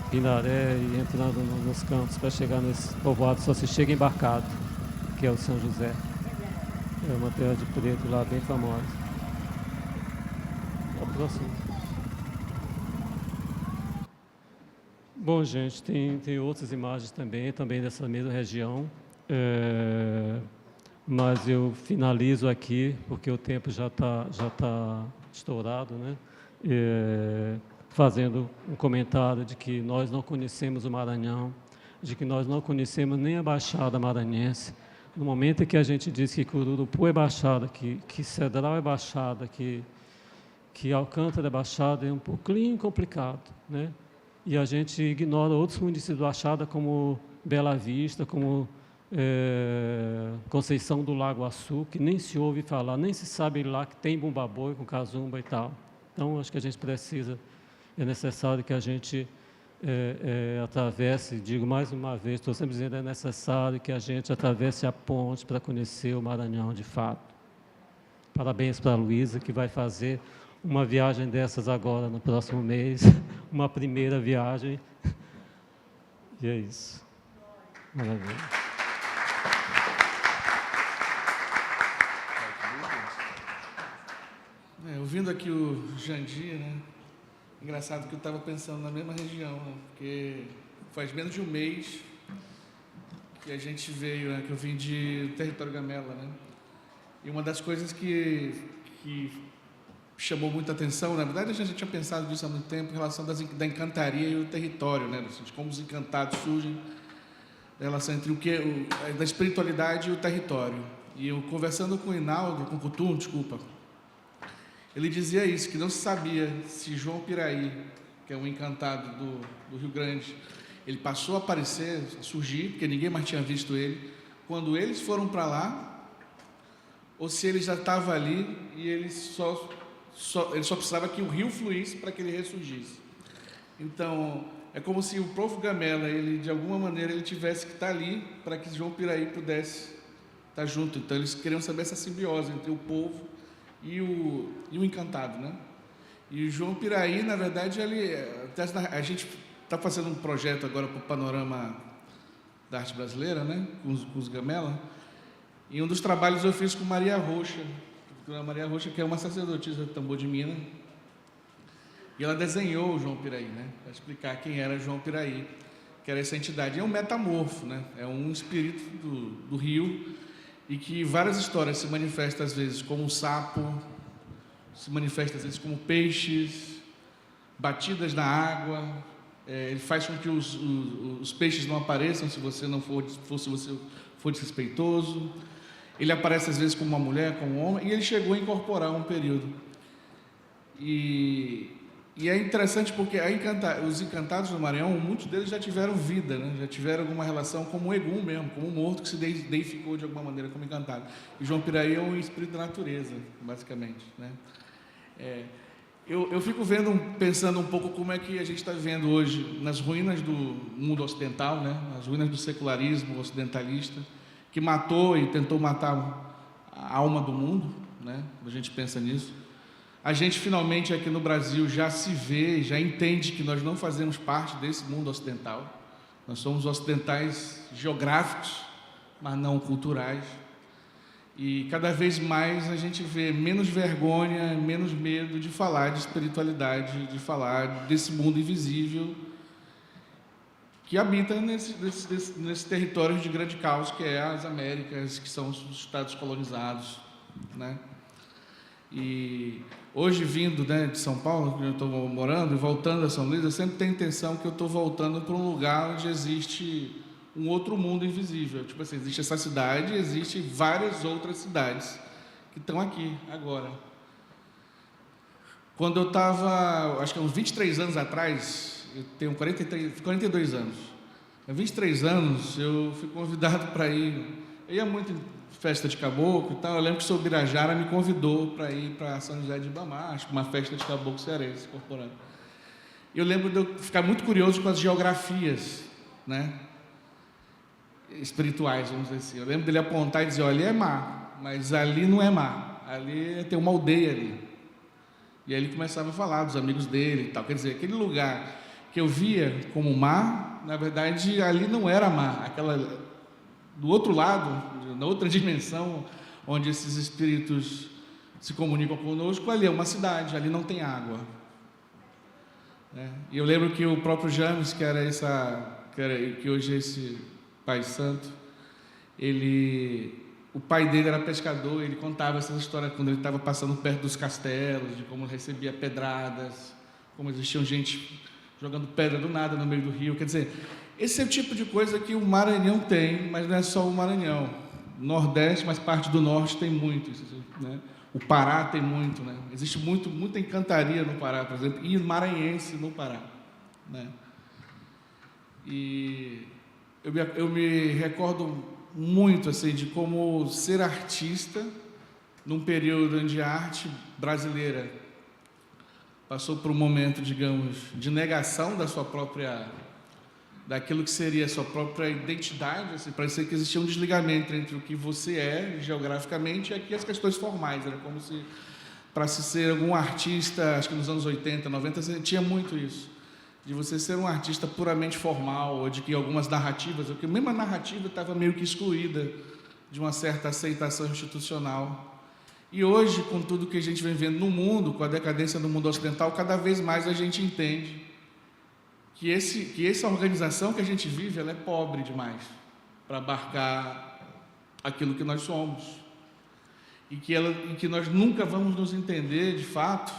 Pindaré e entrando nos campos para chegar nesse povoado. Só se chega embarcado, que é o São José. É uma terra de preto lá, bem famosa. A próxima. Bom, gente, tem outras imagens também dessa mesma região. mas eu finalizo aqui, porque o tempo já tá estourado, né? Fazendo um comentário de que nós não conhecemos o Maranhão, de que nós não conhecemos nem a Baixada Maranhense. No momento em que a gente diz que Cururupu é Baixada, que Cedral é Baixada, que Alcântara é Baixada, é um pouquinho complicado, né? E a gente ignora outros municípios da Baixada, como Bela Vista, como Conceição do Lago Açu, que nem se ouve falar, nem se sabe lá que tem Bumba-Boi com Cazumba e tal. Então, acho que a gente precisa, é necessário que a gente atravesse, digo mais uma vez, estou sempre dizendo, é necessário que a gente atravesse a ponte para conhecer o Maranhão de fato. Parabéns para a Luísa, que vai fazer uma viagem dessas agora no próximo mês, uma primeira viagem. E é isso. Maravilha. Ouvindo aqui o Jandir, né? Engraçado que eu estava pensando na mesma região, né? Porque faz menos de um mês que a gente veio, né? Que eu vim de Território Gamela, né? E uma das coisas que chamou muita atenção, na verdade a gente já tinha pensado nisso há muito tempo, em relação da encantaria e o território, né? De como os encantados surgem, a relação entre da espiritualidade e o território. E eu conversando com o Hinaldo, com o Coutum, desculpa, ele dizia isso, que não se sabia se João Piraí, que é um encantado do Rio Grande, ele passou a aparecer, a surgir, porque ninguém mais tinha visto ele, quando eles foram para lá, ou se ele já estava ali e ele só precisava que o rio fluísse para que ele ressurgisse. Então, é como se o povo Gamela, ele, de alguma maneira, ele tivesse que estar ali para que João Piraí pudesse estar junto. Então, eles queriam saber essa simbiose entre o povo e o encantado, né? E o João Piraí, na verdade, a gente está fazendo um projeto agora para o Panorama da Arte Brasileira, né? Com os Gamela. E um dos trabalhos eu fiz com Maria Rocha, que é uma sacerdotisa de Tambor de Minas. E ela desenhou o João Piraí, né? Para explicar quem era João Piraí, que era essa entidade. É um metamorfo, né? É um espírito do rio, e que várias histórias se manifestam às vezes como um sapo, se manifesta às vezes como peixes, batidas na água. Ele faz com que os peixes não apareçam se você for desrespeitoso. Ele aparece às vezes como uma mulher, como um homem, e ele chegou a incorporar um período. E é interessante porque os encantados do Maranhão, muitos deles já tiveram vida, né? Já tiveram alguma relação como um egum mesmo, como um morto que se deificou de alguma maneira como encantado. E João Piraí é um espírito da natureza, basicamente, né? Eu fico pensando um pouco como é que a gente está vivendo hoje nas ruínas do mundo ocidental, né? Nas ruínas do secularismo ocidentalista, que matou e tentou matar a alma do mundo, né? A gente pensa nisso. A gente finalmente aqui no Brasil já se vê, já entende que nós não fazemos parte desse mundo ocidental. Nós somos ocidentais geográficos, mas não culturais. E cada vez mais a gente vê menos vergonha, menos medo de falar de espiritualidade, de falar desse mundo invisível que habita nesse território de grande caos, que é as Américas, que são os estados colonizados, né? E hoje, vindo, né, de São Paulo, onde eu estou morando, e voltando a São Luís, eu sempre tenho a intenção que eu estou voltando para um lugar onde existe um outro mundo invisível. Tipo assim, existe essa cidade, existe várias outras cidades que estão aqui, agora. Quando eu estava, acho que uns 23 anos atrás, eu tenho 42 anos. Há 23 anos, eu fui convidado para ir. Eu ia muito em festa de caboclo e tal. Eu lembro que o seu Birajara me convidou para ir para São José de Ibamar, acho que uma festa de caboclo cearense, incorporando. Eu lembro de eu ficar muito curioso com as geografias, né, espirituais, vamos dizer assim. Eu lembro dele apontar e dizer: olha, ali é mar, mas ali não é mar, ali tem uma aldeia ali. E aí ele começava a falar dos amigos dele e tal. Quer dizer, aquele lugar que eu via como mar, na verdade, ali não era mar. Do outro lado, na outra dimensão, onde esses espíritos se comunicam conosco, ali é uma cidade, ali não tem água. E eu lembro que o próprio James, que hoje é esse Pai Santo, ele o pai dele era pescador, ele contava essas histórias quando ele estava passando perto dos castelos, de como recebia pedradas, como existiam gente jogando pedra do nada no meio do rio. Quer dizer, esse é o tipo de coisa que o Maranhão tem, mas não é só o Maranhão. Nordeste, mas parte do Norte tem muito, né? O Pará tem muito, né? Existe muita encantaria no Pará, por exemplo, e maranhense no Pará, né? E eu me recordo muito assim de como ser artista num período onde a arte brasileira passou por um momento, digamos, de negação da sua própria, daquilo que seria a sua própria identidade, assim, parecia que existia um desligamento entre o que você é geograficamente e aqui as questões formais. Era como se, para se ser algum artista, acho que nos anos 80, 90, tinha muito isso, de você ser um artista puramente formal, ou de que algumas narrativas, ou que mesmo a narrativa estava meio que excluída de uma certa aceitação institucional. E hoje, com tudo que a gente vem vendo no mundo, com a decadência do mundo ocidental, cada vez mais a gente entende que essa organização que a gente vive, ela é pobre demais para abarcar aquilo que nós somos. E que nós nunca vamos nos entender, de fato,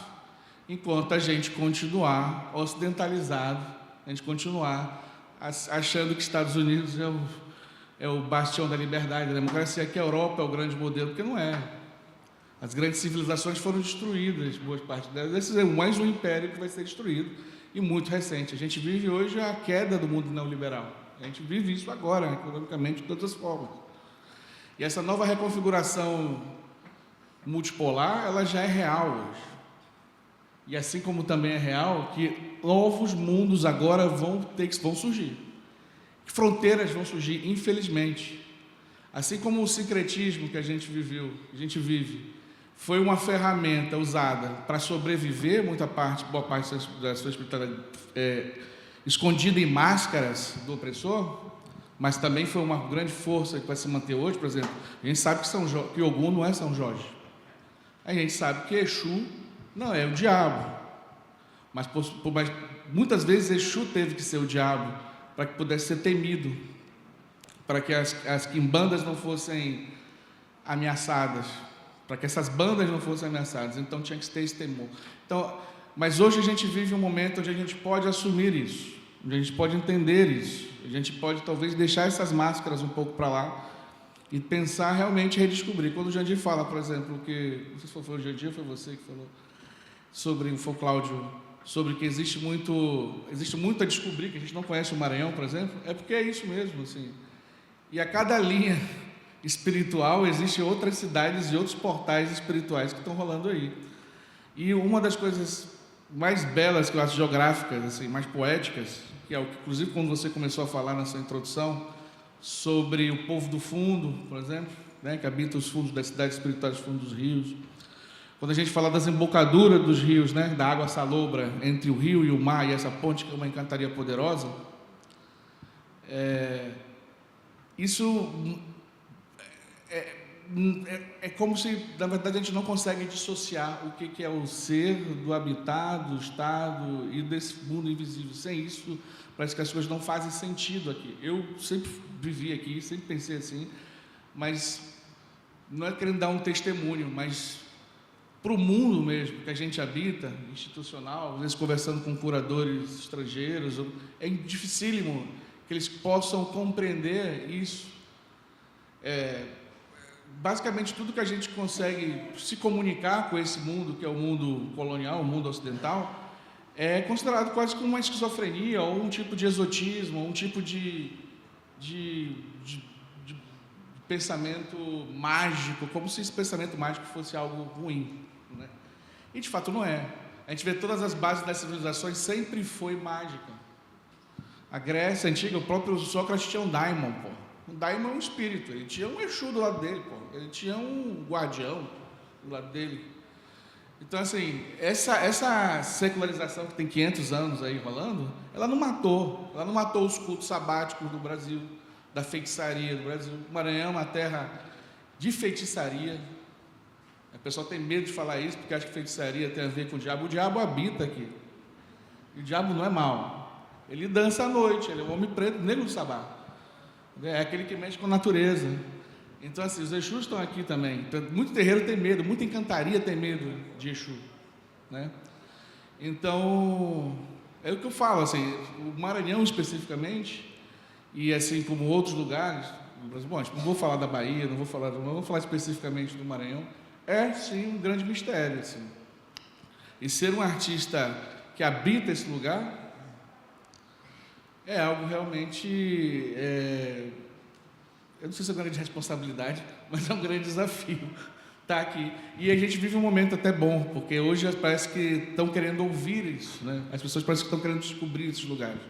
enquanto a gente continuar ocidentalizado, a gente continuar achando que Estados Unidos é o bastião da liberdade, da democracia, que a Europa é o grande modelo, porque não é. As grandes civilizações foram destruídas, boas partes delas. Esse é mais um império que vai ser destruído, e muito recente. A gente vive hoje a queda do mundo neoliberal. A gente vive isso agora, economicamente, de todas as formas. E essa nova reconfiguração multipolar, ela já é real hoje. E assim como também é real que novos mundos agora vão surgir. Fronteiras vão surgir, infelizmente. Assim como o sincretismo que a gente vive, foi uma ferramenta usada para sobreviver, boa parte da sua espiritualidade escondida em máscaras do opressor, mas também foi uma grande força que vai se manter hoje. Por exemplo, a gente sabe que Ogum não é São Jorge. A gente sabe que Exu não é o diabo. Mas muitas vezes Exu teve que ser o diabo para que pudesse ser temido, para que as quimbandas não fossem ameaçadas, para que essas bandas não fossem ameaçadas. Então tinha que ter esse temor. Mas hoje a gente vive um momento onde a gente pode assumir isso, onde a gente pode entender isso, a gente pode talvez deixar essas máscaras um pouco para lá e pensar realmente, redescobrir. Quando o Jandir fala, por exemplo, que, não sei se foi o Jandir ou foi você que falou, sobre o Cláudio, sobre que existe muito a descobrir, que a gente não conhece o Maranhão, por exemplo, é porque é isso mesmo, assim. E a cada linha espiritual existem outras cidades e outros portais espirituais que estão rolando aí. E uma das coisas mais belas que eu acho, geográficas, assim, mais poéticas, que é o que, inclusive, quando você começou a falar na sua introdução sobre o povo do fundo, por exemplo, né, que habita os fundos das cidades espirituais, os fundos dos rios. Quando a gente fala das embocaduras dos rios, né, da água salobra entre o rio e o mar, e essa ponte que é uma encantaria poderosa, isso é como se, na verdade, a gente não consegue dissociar o que é o ser do habitat, do estado e desse mundo invisível. Sem isso, parece que as coisas não fazem sentido aqui. Eu sempre vivi aqui, sempre pensei assim, mas não é querendo dar um testemunho, mas para o mundo mesmo que a gente habita, institucional, às vezes conversando com curadores estrangeiros, é dificílimo que eles possam compreender isso. Basicamente, tudo que a gente consegue se comunicar com esse mundo, que é o mundo colonial, o mundo ocidental, é considerado quase como uma esquizofrenia, ou um tipo de exotismo, ou um tipo de pensamento mágico, como se esse pensamento mágico fosse algo ruim, né? E, de fato, não é. A gente vê todas as bases das civilizações, sempre foi mágica. A Grécia Antiga, o próprio Sócrates tinha um daimon, pô. Um daimon é um espírito, ele tinha um Exu do lado dele, pô. Ele tinha um guardião do lado dele. Então, assim, essa secularização que tem 500 anos aí rolando, ela não matou os cultos sabáticos do Brasil, da feitiçaria do Brasil. O Maranhão é uma terra de feitiçaria. O pessoal tem medo de falar isso, porque acha que feitiçaria tem a ver com o diabo. O diabo habita aqui. E o diabo não é mau. Ele dança à noite, ele é um homem preto, negro do sabá. É aquele que mexe com a natureza. Então, assim, os Exus estão aqui também. Então, muito terreiro tem medo, muita encantaria tem medo de Exu, né? Então, é o que eu falo, assim, o Maranhão especificamente, e assim como outros lugares, bom, não vou falar da Bahia, não vou falar especificamente do Maranhão, é sim um grande mistério, assim. E ser um artista que habita esse lugar é algo realmente, eu não sei se é uma grande responsabilidade, mas é um grande desafio estar aqui. E a gente vive um momento até bom, porque hoje parece que estão querendo ouvir isso, né? As pessoas parecem que estão querendo descobrir esses lugares.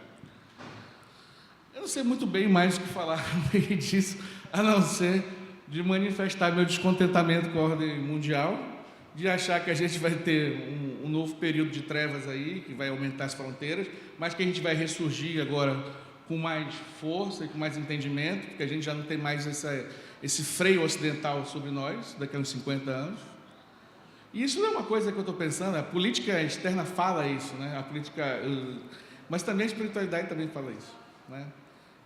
Eu não sei muito bem mais o que falar no meio disso, a não ser de manifestar meu descontentamento com a ordem mundial, de achar que a gente vai ter um novo período de trevas aí, que vai aumentar as fronteiras, mas que a gente vai ressurgir agora com mais força e com mais entendimento, porque a gente já não tem mais esse freio ocidental sobre nós, daqui a uns 50 anos. E isso não é uma coisa que eu estou pensando, a política externa fala isso, né? A política, mas também a espiritualidade também fala isso, né?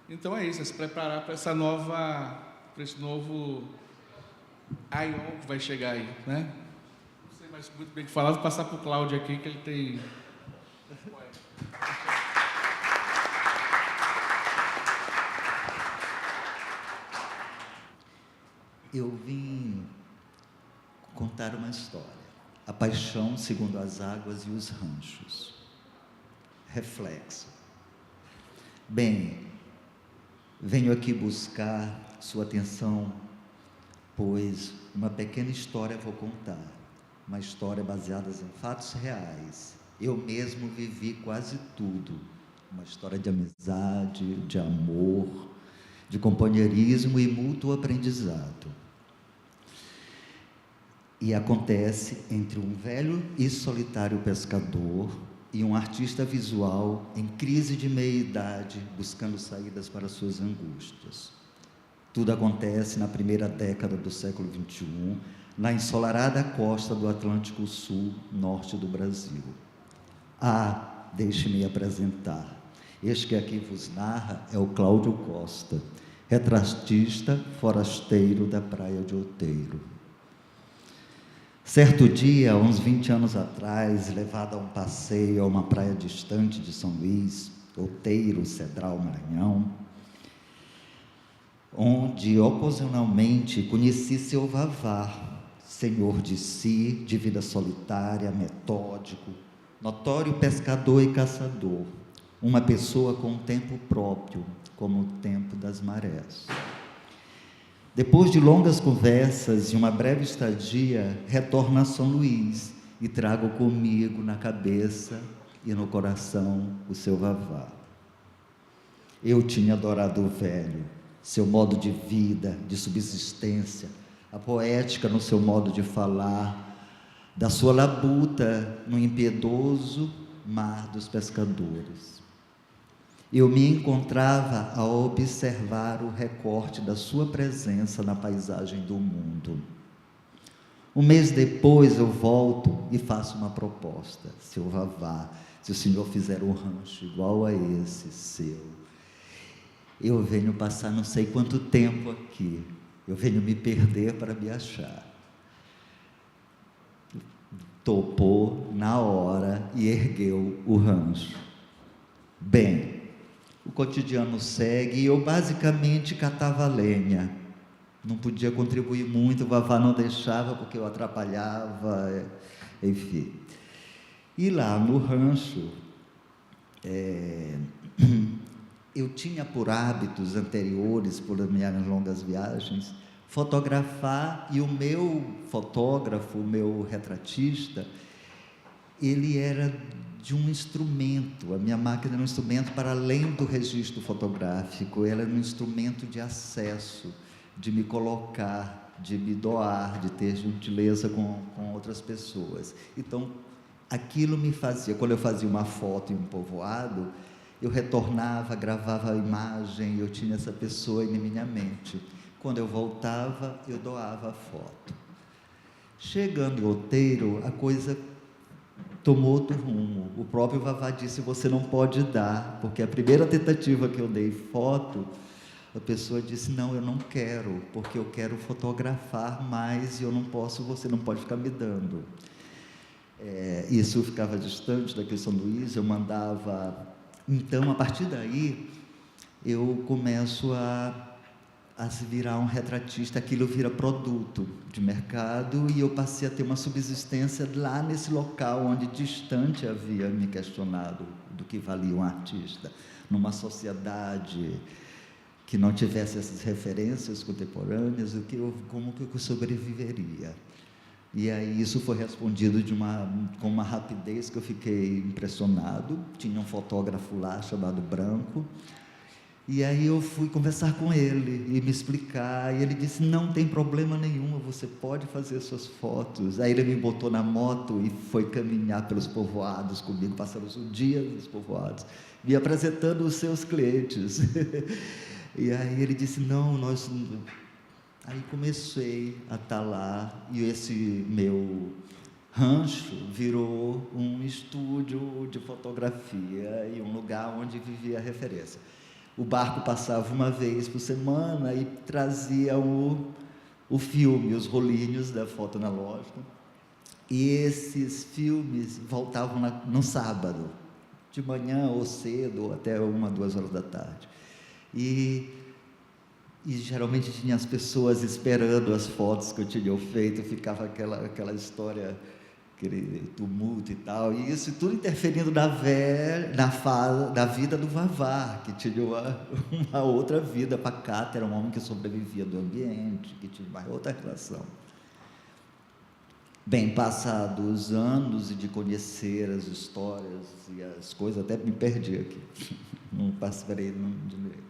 Então é isso, é se preparar para esse novo Aion que vai chegar aí, né? Não sei mais muito bem o que falar, vou passar para o Cláudio aqui, que ele tem... Eu vim contar uma história, a paixão segundo as águas e os ranchos. Reflexo. Bem, venho aqui buscar sua atenção, pois uma pequena história vou contar, uma história baseada em fatos reais. Eu mesmo vivi quase tudo, uma história de amizade, de amor, de companheirismo e mútuo aprendizado. E acontece entre um velho e solitário pescador e um artista visual em crise de meia-idade, buscando saídas para suas angústias. Tudo acontece na primeira década do século XXI, na ensolarada costa do Atlântico Sul, norte do Brasil. Deixe-me apresentar. Este que aqui vos narra é o Cláudio Costa, retratista forasteiro da praia de Outeiro. Certo dia, uns 20 anos atrás, levado a um passeio a uma praia distante de São Luís, Outeiro, Cedral, Maranhão, onde ocasionalmente conheci seu Vavá, senhor de si, de vida solitária, metódico, notório pescador e caçador, uma pessoa com tempo próprio, como o tempo das marés. Depois de longas conversas e uma breve estadia, retorno a São Luís e trago comigo na cabeça e no coração o seu Vavá. Eu tinha adorado o velho, seu modo de vida, de subsistência, a poética no seu modo de falar, da sua labuta no impiedoso mar dos pescadores. Eu me encontrava a observar o recorte da sua presença na paisagem do mundo. Um mês depois eu volto e faço uma proposta. Seu Vavá, se o senhor fizer um rancho igual a esse seu, eu venho passar não sei quanto tempo aqui, eu venho me perder para me achar. Topou na hora e ergueu o rancho. Bem, o cotidiano segue e eu basicamente catava lenha. Não podia contribuir muito, o Vavá não deixava porque eu atrapalhava, enfim. E lá no rancho, eu tinha por hábitos anteriores, por minhas longas viagens, fotografar, e o meu fotógrafo, o meu retratista, ele era de um instrumento, a minha máquina era um instrumento para além do registro fotográfico, ela era um instrumento de acesso, de me colocar, de me doar, de ter gentileza com outras pessoas. Então, aquilo me fazia, quando eu fazia uma foto em um povoado, eu retornava, gravava a imagem, eu tinha essa pessoa em minha mente. Quando eu voltava, eu doava a foto. Chegando em Outeiro, a coisa tomou outro rumo. O próprio Vavá disse, você não pode dar, porque a primeira tentativa que eu dei foto, A pessoa disse, não, eu não quero, porque eu quero fotografar mais e eu não posso, você não pode ficar me dando. Isso ficava distante daqui de São Luís, eu mandava... Então, a partir daí, eu começo a se virar um retratista, aquilo vira produto de mercado, e eu passei a ter uma subsistência lá nesse local onde distante havia me questionado do que valia um artista, numa sociedade que não tivesse essas referências contemporâneas, como que eu sobreviveria? E aí isso foi respondido com uma rapidez que eu fiquei impressionado. Tinha um fotógrafo lá chamado Branco, e aí eu fui conversar com ele e me explicar, e ele disse, não tem problema nenhum, você pode fazer suas fotos. Aí ele me botou na moto e foi caminhar pelos povoados comigo, passamos o dia nos povoados, me apresentando os seus clientes. E aí ele disse, não, nós... Aí comecei a estar lá, e esse meu rancho virou um estúdio de fotografia e um lugar onde vivia a referência. O barco passava uma vez por semana e trazia o filme, os rolinhos da foto analógica, e esses filmes voltavam no sábado, de manhã ou cedo, ou até 1, 2 horas da tarde. E geralmente tinha as pessoas esperando as fotos que eu tinha feito, ficava aquela história, aquele tumulto e tal, e isso tudo interferindo na vida do Vavá, que tinha uma outra vida pacata, era um homem que sobrevivia do ambiente, que tinha uma outra relação. Bem, passados os anos e de conhecer as histórias e as coisas, até me perdi aqui, não passei direito.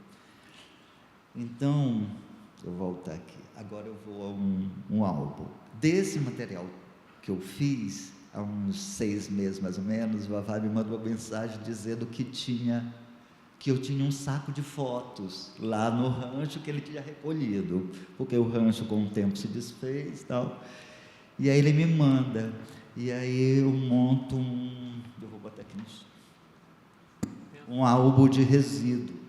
Então, eu vou voltar aqui. Agora eu vou a um álbum. Desse material que eu fiz, há uns 6 meses mais ou menos, o Vavá me mandou uma mensagem dizendo que eu tinha um saco de fotos lá no rancho que ele tinha recolhido, porque o rancho com o tempo se desfez e tal. E aí ele me manda, e aí eu monto eu vou botar aqui um álbum de resíduos,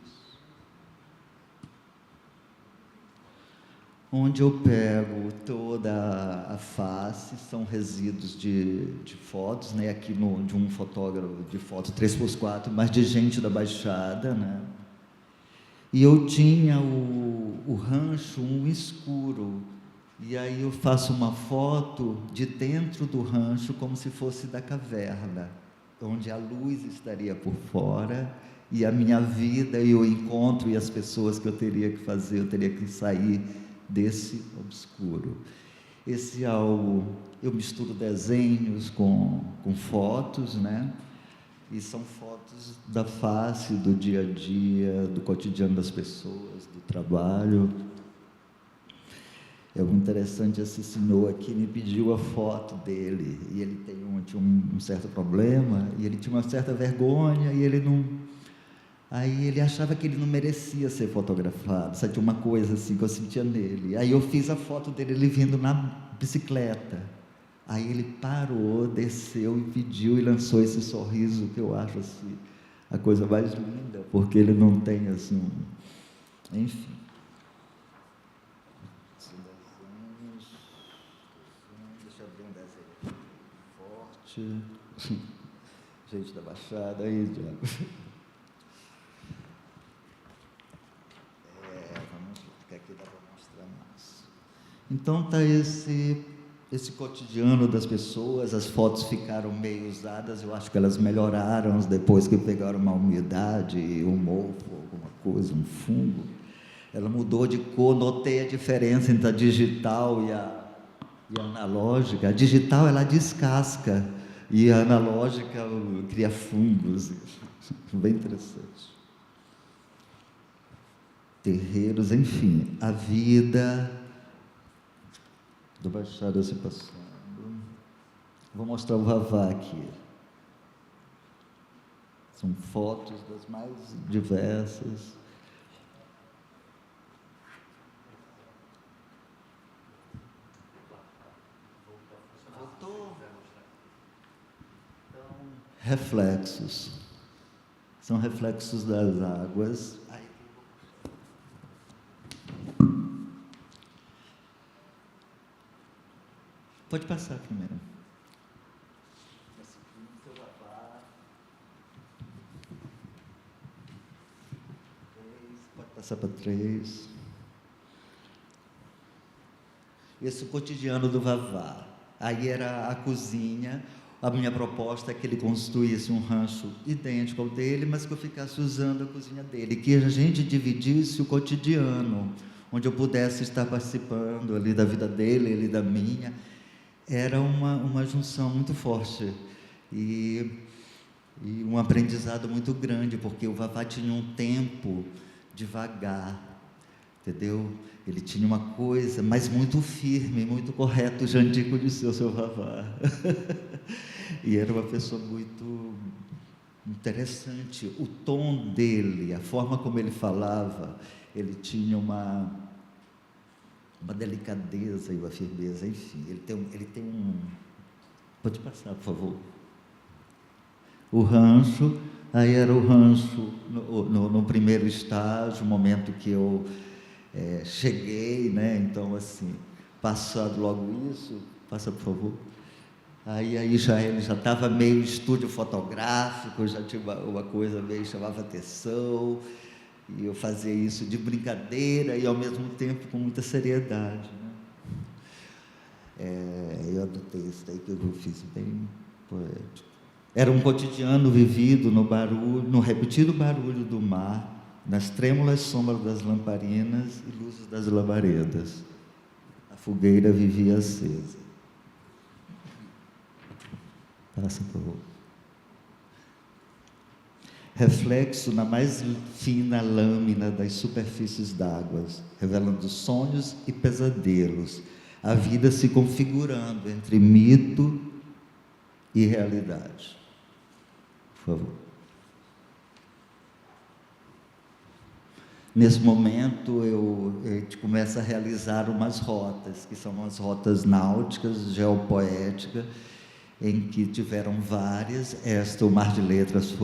onde eu pego toda a face, são resíduos de fotos, né? Aqui de um fotógrafo de foto 3x4, mas de gente da Baixada, né? E eu tinha o rancho escuro, e aí eu faço uma foto de dentro do rancho, como se fosse da caverna, onde a luz estaria por fora, e a minha vida, e o encontro, e as pessoas que eu teria que fazer, eu teria que sair desse obscuro. Esse álbum, eu misturo desenhos com fotos, né? E são fotos da face, do dia a dia, do cotidiano das pessoas, do trabalho. É muito interessante, esse senhor aqui me pediu a foto dele, e ele tinha um certo problema, e ele tinha uma certa vergonha, e ele não... Aí ele achava que ele não merecia ser fotografado, sabe? Tinha uma coisa assim que eu sentia nele. Aí eu fiz a foto dele, ele vindo na bicicleta. Aí ele parou, desceu e pediu e lançou esse sorriso que eu acho assim, a coisa mais linda, porque ele não tem assim, enfim. Deixa eu abrir um desenho forte. Gente da Baixada, aí, Diabo. Aqui dá para mostrar mais. Então está esse cotidiano das pessoas, as fotos ficaram meio usadas, eu acho que elas melhoraram depois que pegaram uma umidade, um mofo, alguma coisa, um fungo. Ela mudou de cor, notei a diferença entre a digital e a analógica. A digital, ela descasca, e a analógica cria fungos. Bem interessante. Terreiros, enfim, a vida do Baixada se passando. Vou mostrar o Vavá aqui. São fotos das mais diversas. Voltou? Então, reflexos. São reflexos das águas. Pode passar primeiro. Pode passar para 3. Esse é o cotidiano do Vavá. Aí era a cozinha. A minha proposta é que ele construísse um rancho idêntico ao dele, mas que eu ficasse usando a cozinha dele, que a gente dividisse o cotidiano, onde eu pudesse estar participando ali da vida dele, ele da minha. Era uma junção muito forte e um aprendizado muito grande, porque o Vavá tinha um tempo devagar, entendeu? Ele tinha uma coisa, mas muito firme, muito correta. O Jandir conheceu o seu Vavá. E era uma pessoa muito interessante. O tom dele, a forma como ele falava, ele tinha uma delicadeza e uma firmeza, enfim. Ele tem um... Pode passar, por favor. O rancho, aí era o rancho no primeiro estágio, o momento que eu cheguei, né? Então, assim, passado logo isso, passa, por favor. Aí ele já estava meio estúdio fotográfico, já tinha uma coisa meio chamava atenção, e eu fazia isso de brincadeira e ao mesmo tempo com muita seriedade, né? Eu adotei isso daí que eu fiz bem poético. Era um cotidiano vivido no barulho, no repetido barulho do mar, nas trêmulas sombras das lamparinas e luzes das labaredas. A fogueira vivia acesa. Passa, por favor. Reflexo na mais fina lâmina das superfícies d'água, revelando sonhos e pesadelos, a vida se configurando entre mito e realidade. Por favor. Nesse momento, a gente começa a realizar umas rotas, que são umas rotas náuticas, geopoéticas, em que tiveram várias. Esta, o Mar de Letras,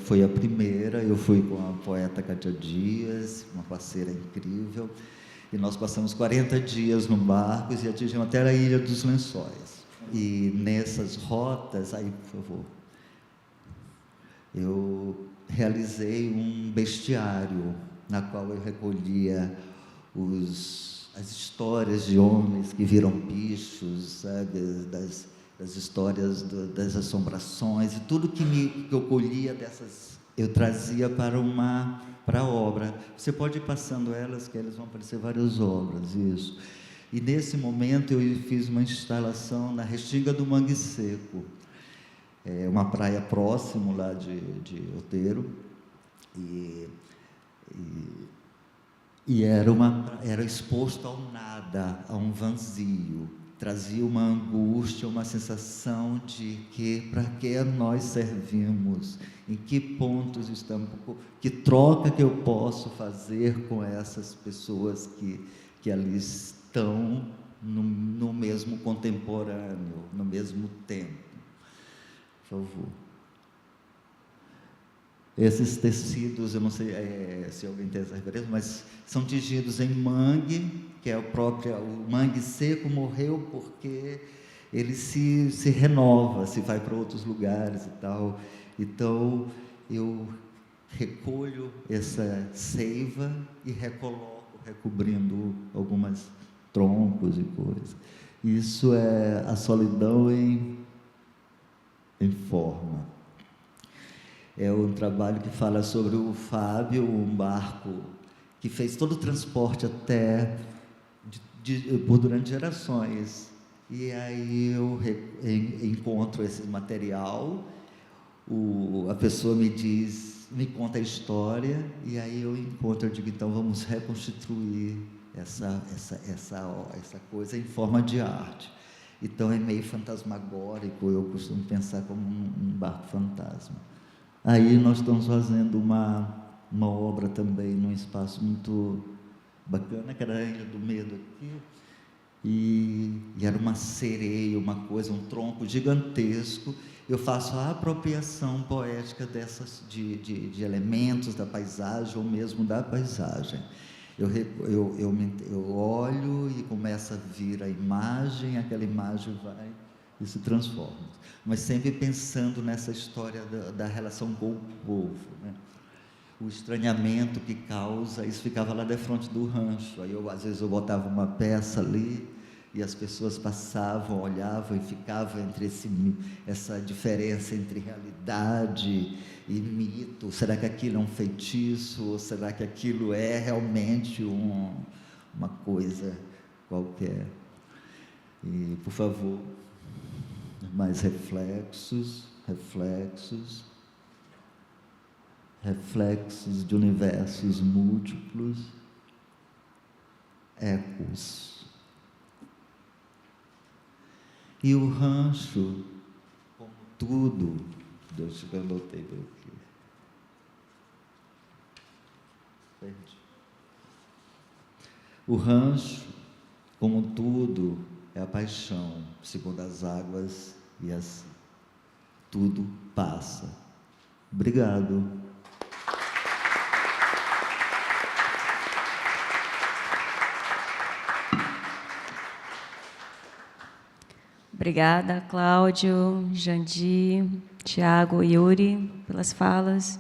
foi a primeira. Eu fui com a poeta Cátia Dias, uma parceira incrível, e nós passamos 40 dias no barco e atingimos até a Ilha dos Lençóis. E nessas rotas, aí, por favor, eu realizei um bestiário, na qual eu recolhia as histórias de homens que viram bichos, sabe, das histórias das assombrações, e tudo que eu colhia dessas, eu trazia para a obra. Você pode ir passando elas, que elas vão aparecer várias obras, isso. E nesse momento eu fiz uma instalação na Restinga do Mangue Seco, uma praia próximo lá de Outeiro, e era exposto ao nada, a um vazio. Trazia uma angústia, uma sensação de que para que nós servimos, em que pontos estamos, que troca que eu posso fazer com essas pessoas que ali estão no mesmo contemporâneo, no mesmo tempo. Por favor. Esses tecidos, eu não sei se alguém tem essa referência, mas são tingidos em mangue, que é o mangue seco morreu porque ele se renova, se vai para outros lugares e tal. Então, eu recolho essa seiva e recoloco, recobrindo alguns troncos e coisas. Isso é a solidão em forma. É um trabalho que fala sobre o Fábio, um barco que fez todo o transporte até durante gerações. E aí eu encontro esse material, a pessoa me conta a história, e aí eu digo, então vamos reconstituir essa coisa em forma de arte. Então é meio fantasmagórico, eu costumo pensar como um barco fantasma. Aí nós estamos fazendo uma obra também num espaço muito bacana, que era a Ilha do Medo aqui, e era uma sereia, uma coisa, um tronco gigantesco. Eu faço a apropriação poética de elementos da paisagem, ou mesmo da paisagem. Eu olho e começa a vir a imagem, aquela imagem vai e se transforma. Mas sempre pensando nessa história da relação com o povo, né? O estranhamento que causa, isso ficava lá de frente do rancho. Aí às vezes eu botava uma peça ali e as pessoas passavam, olhavam e ficavam entre essa diferença entre realidade e mito. Será que aquilo é um feitiço? Ou será que aquilo é realmente uma coisa qualquer? E, por favor, mais reflexos de universos múltiplos, ecos. E o rancho, como tudo, deixa eu anotei por aqui. Perdi. O rancho, como tudo, é a paixão, segundo as águas, e assim, tudo passa. Obrigado. Obrigada, Cláudio, Jandir, Tiago e Yuri, pelas falas.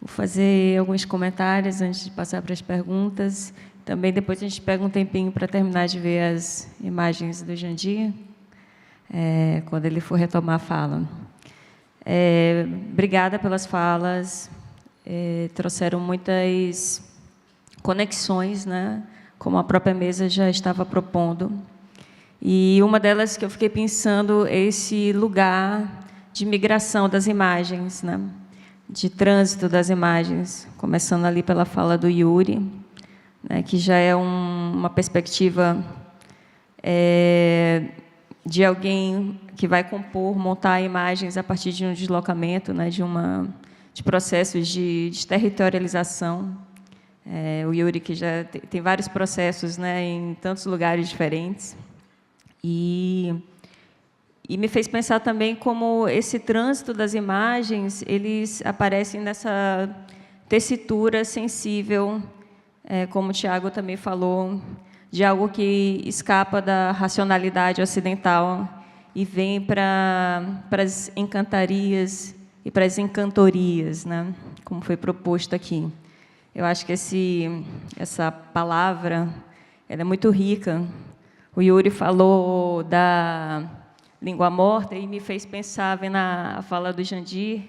Vou fazer alguns comentários antes de passar para as perguntas. Também depois a gente pega um tempinho para terminar de ver as imagens do Jandir, quando ele for retomar a fala. Obrigada pelas falas. Trouxeram muitas conexões, né, como a própria mesa já estava propondo. E uma delas que eu fiquei pensando é esse lugar de migração das imagens, né? De trânsito das imagens, começando ali pela fala do Yuri, né? Que já é uma perspectiva de alguém que vai compor, montar imagens a partir de um deslocamento, né? De processos de territorialização. O Yuri, que já tem vários processos, né? Em tantos lugares diferentes. E me fez pensar também como esse trânsito das imagens, eles aparecem nessa tessitura sensível, como o Tiago também falou, de algo que escapa da racionalidade ocidental e vem para as encantarias e para as encantorias, né? Como foi proposto aqui. Eu acho que essa palavra ela é muito rica. O Yuri falou da língua morta e me fez pensar, vendo a fala do Jandir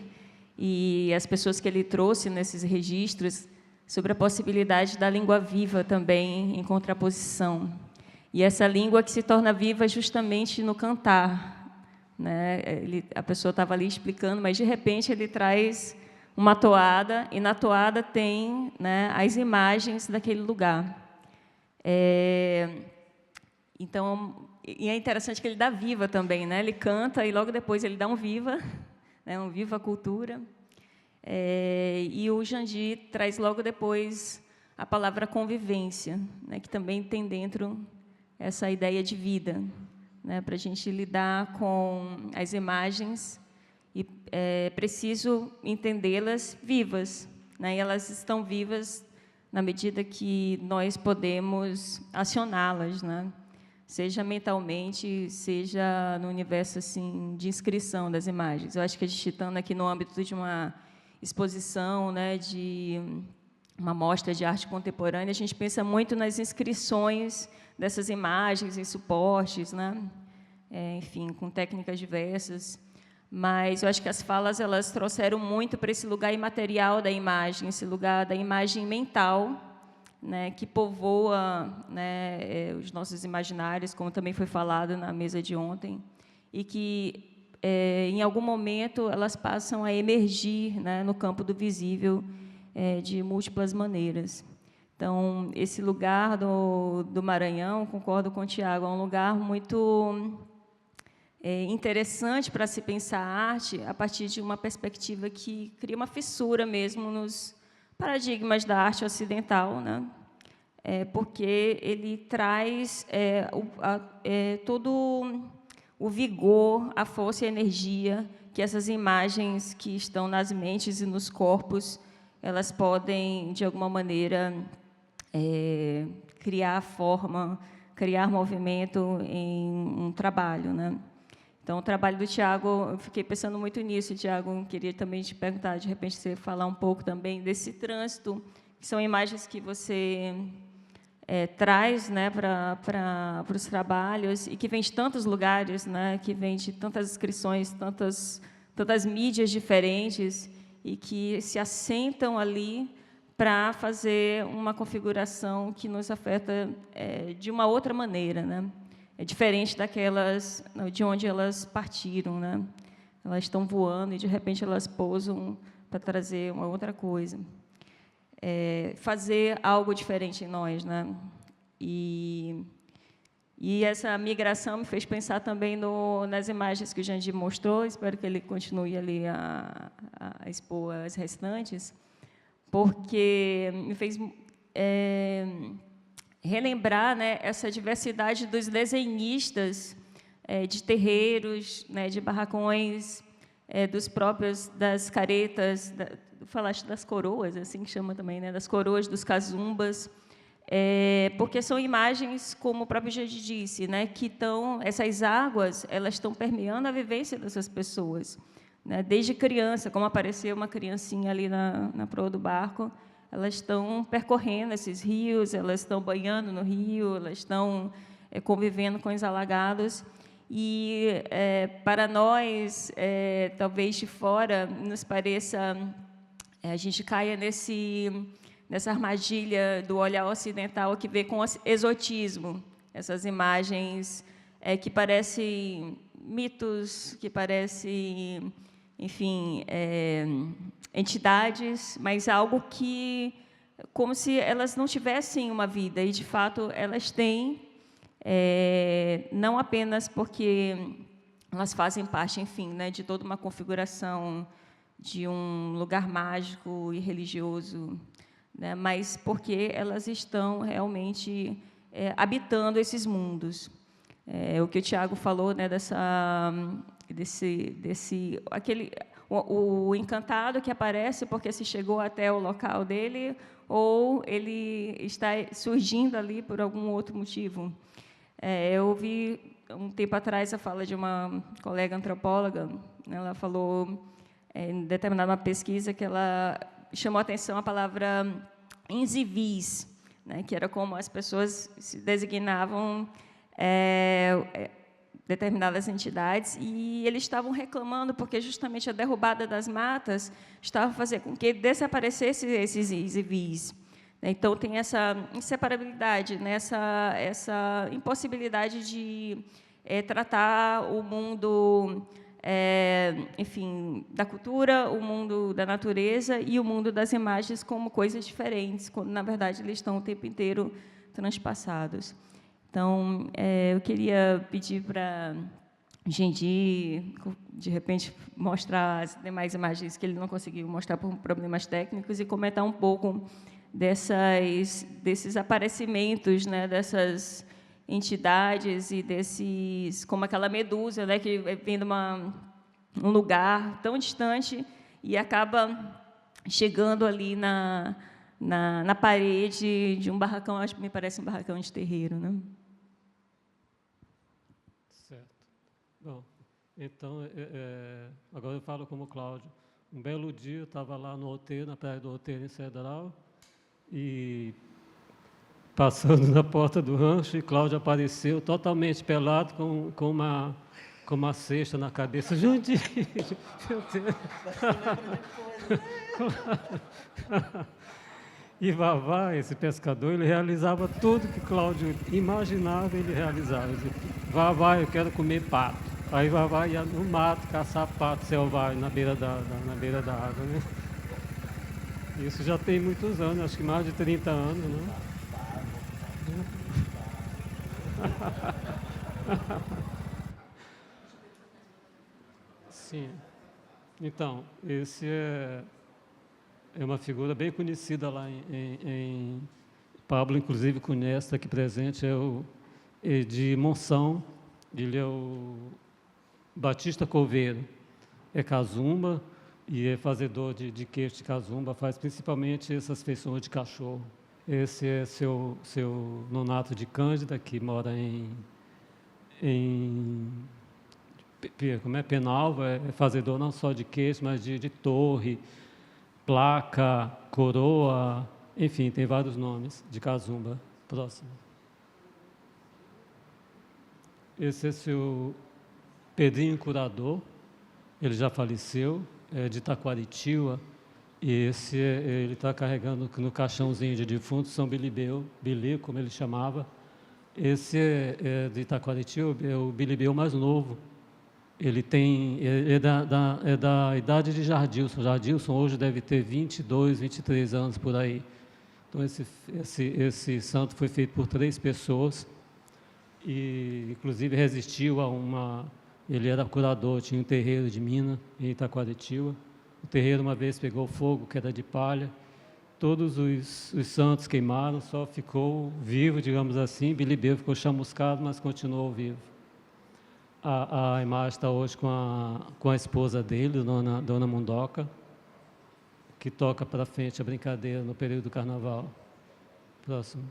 e as pessoas que ele trouxe nesses registros, sobre a possibilidade da língua viva também, em contraposição. E essa língua que se torna viva justamente no cantar, né? A pessoa estava ali explicando, mas, de repente, ele traz uma toada, e na toada tem, né, as imagens daquele lugar. Então, e é interessante que ele dá viva também, né? Ele canta e logo depois ele dá um viva, né? Um viva a cultura. E o Jandir traz logo depois a palavra convivência, né? Que também tem dentro essa ideia de vida, né? Para a gente lidar com as imagens e é preciso entendê-las vivas, né? E elas estão vivas na medida que nós podemos acioná-las, né? Seja mentalmente, seja no universo assim, de inscrição das imagens. Eu acho que a gente estando aqui no âmbito de uma exposição, né, de uma mostra de arte contemporânea, a gente pensa muito nas inscrições dessas imagens em suportes, né? Enfim, com técnicas diversas. Mas eu acho que as falas elas trouxeram muito para esse lugar imaterial da imagem, esse lugar da imagem mental, né, que povoa, né, os nossos imaginários, como também foi falado na mesa de ontem, e que, em algum momento, elas passam a emergir, né, no campo do visível de múltiplas maneiras. Então, esse lugar do Maranhão, concordo com o Tiago, é um lugar muito interessante para se pensar a arte a partir de uma perspectiva que cria uma fissura mesmo nos paradigmas da arte ocidental, né? Porque ele traz todo o vigor, a força e a energia que essas imagens que estão nas mentes e nos corpos, elas podem, de alguma maneira, criar forma, criar movimento em um trabalho, né? Então, o trabalho do Tiago, eu fiquei pensando muito nisso, Tiago, queria também te perguntar, de repente, você falar um pouco também desse trânsito, que são imagens que você traz, né, para os trabalhos, e que vem de tantos lugares, né, que vem de tantas inscrições, tantas mídias diferentes, e que se assentam ali para fazer uma configuração que nos afeta de uma outra maneira, né? É diferente daquelas de onde elas partiram, né? Elas estão voando e de repente elas pousam para trazer uma outra coisa, fazer algo diferente em nós, né? E essa migração me fez pensar também nas imagens que o Jandir mostrou. Espero que ele continue ali a expor as restantes, porque me fez relembrar, né, essa diversidade dos desenhistas de terreiros, né, de barracões, das caretas, falaste das coroas, assim que chama também, né, das coroas, dos cazumbas, porque são imagens, como o próprio Jandir disse, né, que essas águas, elas estão permeando a vivência dessas pessoas, né, desde criança, como apareceu uma criancinha ali na proa do barco. Elas estão percorrendo esses rios, elas estão banhando no rio, elas estão convivendo com os alagados. E, para nós, talvez de fora, nos pareça, a gente caia nessa armadilha do olhar ocidental que vê com exotismo, essas imagens que parecem mitos, que parecem, enfim, entidades, mas algo que, como se elas não tivessem uma vida, e, de fato, elas têm, não apenas porque elas fazem parte, enfim, né, de toda uma configuração de um lugar mágico e religioso, né, mas porque elas estão realmente habitando esses mundos. O que o Tiago falou, né, o encantado que aparece porque se chegou até o local dele, ou ele está surgindo ali por algum outro motivo. Eu ouvi, um tempo atrás, a fala de uma colega antropóloga. Ela falou, em determinada pesquisa, que ela chamou a atenção a palavra inzivis, né, que era como as pessoas se designavam determinadas entidades, e eles estavam reclamando porque justamente a derrubada das matas estava fazendo com que desaparecessem esses civis. Então, tem essa inseparabilidade, né? essa impossibilidade de tratar o mundo, enfim, da cultura, o mundo da natureza e o mundo das imagens como coisas diferentes, quando, na verdade, eles estão o tempo inteiro transpassados. Então, eu queria pedir para Jandir, de repente, mostrar as demais imagens que ele não conseguiu mostrar por problemas técnicos, e comentar um pouco desses aparecimentos, né, dessas entidades e como aquela medusa, né, que vem de um lugar tão distante e acaba chegando ali na parede de um barracão. Acho que me parece um barracão de terreiro, né? Certo. Bom, então, agora eu falo como Cláudio. Um belo dia, eu estava lá no Outeiro, na praia do Outeiro, em Cedral, e passando na porta do rancho, e Cláudio apareceu totalmente pelado, com uma cesta na cabeça. Jandir! Meu Deus! E Vavá, esse pescador, ele realizava tudo que Cláudio imaginava, ele realizava. Ele dizia, Vavá, eu quero comer pato. Aí Vavá ia no mato caçar pato selvagem na beira da água, né? Isso já tem muitos anos, acho que mais de 30 anos, né? Sim. Então, esse é uma figura bem conhecida lá em Pablo, inclusive conhece, está aqui presente, de Monção. Ele é o Batista Coveiro, é cazumba e é fazedor de queijo de cazumba, faz principalmente essas feições de cachorro. Esse é seu Nonato de Cândida, que mora como é Penalva, é fazedor não só de queixo, mas de torre, placa, coroa, enfim, tem vários nomes de cazumba. Próximo. Esse é seu Pedrinho Curador, ele já faleceu, é de Taquaritiba, e ele está carregando no caixãozinho de defunto São Bilibeu, como ele chamava. Esse é de Taquaritiba, é o Bilibeu mais novo. Ele é da idade de Jardilson. Jardilson hoje deve ter 22, 23 anos por aí. Então, esse santo foi feito por 3 pessoas e, inclusive, resistiu a uma... Ele era curador, tinha um terreiro de mina em Itacoatiuba. O terreiro, uma vez, pegou fogo, que era de palha. Todos os santos queimaram, só ficou vivo, digamos assim. Bilibeu ficou chamuscado, mas continuou vivo. A imagem está hoje com a esposa dele, Dona Mundoca, que toca para frente a brincadeira no período do carnaval. Próximo.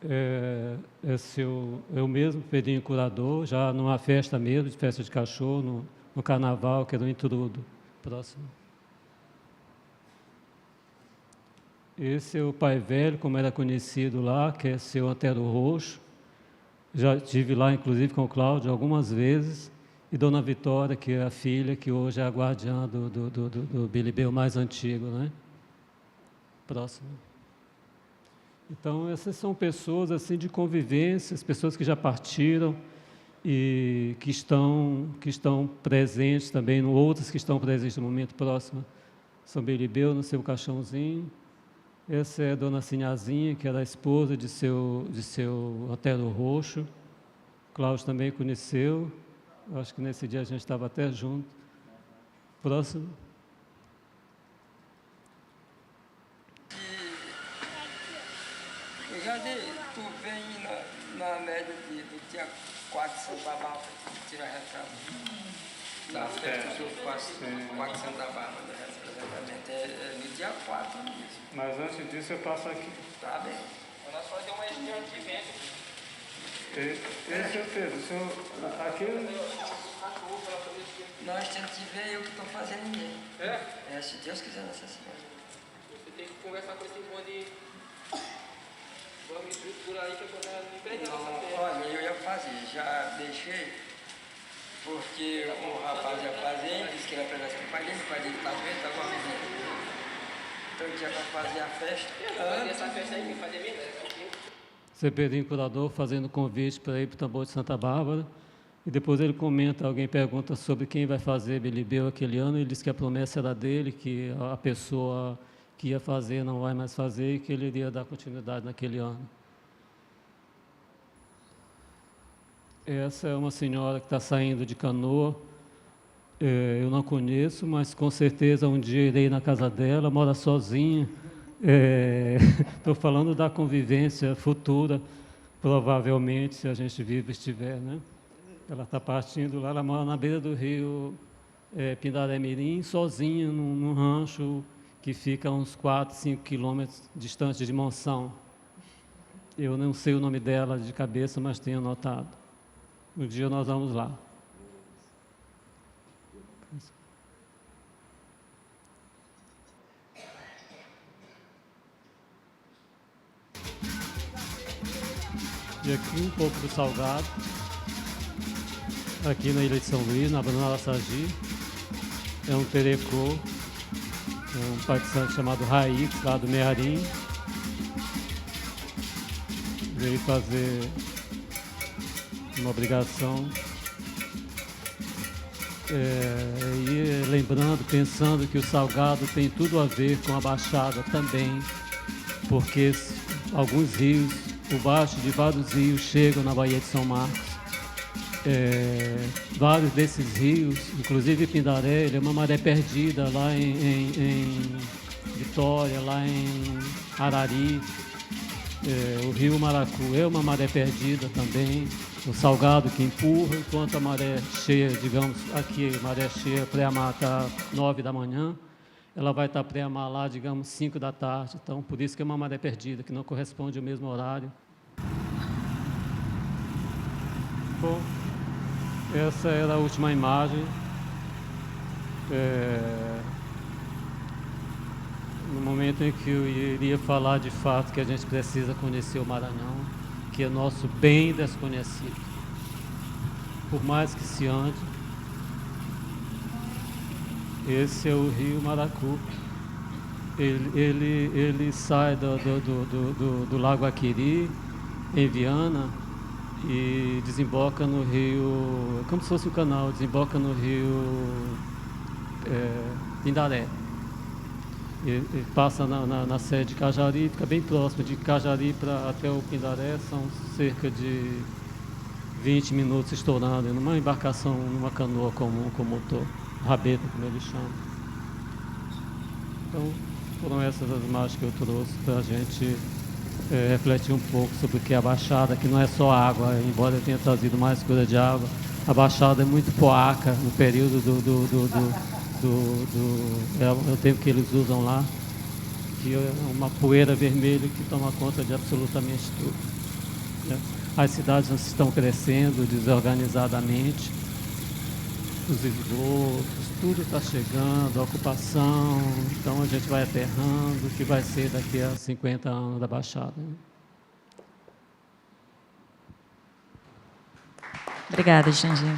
É o mesmo Pedrinho Curador, já numa festa mesmo, de festa de cachorro, no carnaval, que era um intrudo. Próximo. Esse é o Pai Velho, como era conhecido lá, que é seu Antero Roxo. Já estive lá, inclusive, com o Cláudio algumas vezes. E Dona Vitória, que é a filha, que hoje é a guardiã do Bilibeu mais antigo, né? Próximo. Então, essas são pessoas assim de convivências, pessoas que já partiram e que estão presentes também, outras que estão presentes no momento próximo. São Bilibeu no seu caixãozinho. Essa é a Dona Sinhazinha, que era a esposa de seu Antero Roxo. Cláudio também conheceu. Acho que nesse dia a gente estava até junto. Próximo. Eu já dei, tu vem na média do dia 4 São Babá, tirar retrato. Na festa do 4 São Babá, é no dia 4 mesmo. Mas antes disso eu passo aqui. Tá bem. Nós fazemos uma região de vento. Esse é o Pedro, o senhor, aqui... Nós temos que ver eu que estou fazendo mesmo. É, se Deus quiser nessa semana. Você tem que conversar com esse bonde. Vamos estrutura aí que eu vou me pegar. Olha, eu ia fazer, já deixei, porque o rapaz ia fazer, disse que ele ia pegar esse pai dele está vendo, está com a menina. Então ele já vai fazer a festa. Fazer essa festa aí, quem fazer mesmo? Seu Pedrinho Curador fazendo convite para ir para o tambor de Santa Bárbara. E depois ele comenta, alguém pergunta sobre quem vai fazer Bilibeu aquele ano, ele diz que a promessa era dele, que a pessoa que ia fazer não vai mais fazer e que ele iria dar continuidade naquele ano. Essa é uma senhora que está saindo de canoa, eu não conheço, mas com certeza um dia irei na casa dela, mora sozinha. Estou falando da convivência futura, provavelmente, se a gente vivo estiver, né? Ela está partindo lá, ela mora na beira do rio Pindaré-Mirim, sozinha, num rancho que fica a uns 4, 5 quilômetros distante de Monção. Eu não sei o nome dela de cabeça, mas tenho anotado. Um dia nós vamos lá. E aqui um pouco do salgado. Aqui na Ilha de São Luís, na Bruna Lassagi. É um terecô. É um pai de santo chamado Raix, lá do Mearim. Veio fazer uma obrigação. E lembrando, pensando que o salgado tem tudo a ver com a Baixada também, porque alguns rios, o baixo de vários rios chegam na Baía de São Marcos. Vários desses rios, inclusive Pindaré, ele é uma maré perdida lá em Vitória, lá em Arari. O rio Maracu é uma maré perdida também, o salgado que empurra, enquanto a maré cheia, digamos, aqui, maré cheia, pré-mar está 9 da manhã, ela vai estar pré-amar lá, digamos, 5 da tarde. Então, por isso que é uma maré perdida, que não corresponde ao mesmo horário. Bom, essa era a última imagem. No momento em que eu iria falar de fato que a gente precisa conhecer o Maranhão, que é nosso bem desconhecido. Por mais que se ande, esse é o rio Maracu. Ele sai do Lago Aquiri, em Viana, e desemboca no rio, como se fosse um canal, desemboca no rio Pindaré. Ele passa na sede de Cajari, fica bem próximo de Cajari até o Pindaré, são cerca de 20 minutos estourando, numa embarcação, numa canoa comum com motor, rabeta, como eles chamam. Então, foram essas as imagens que eu trouxe para a gente refletir um pouco sobre o que é a Baixada, que não é só água, embora eu tenha trazido mais coisa de água. A Baixada é muito poaca no período é o tempo que eles usam lá, que é uma poeira vermelha que toma conta de absolutamente tudo, né? As cidades estão crescendo desorganizadamente, os esgotos, tudo está chegando, a ocupação, então a gente vai aterrando o que vai ser daqui a 50 anos da Baixada, né? Obrigada, Xandinho.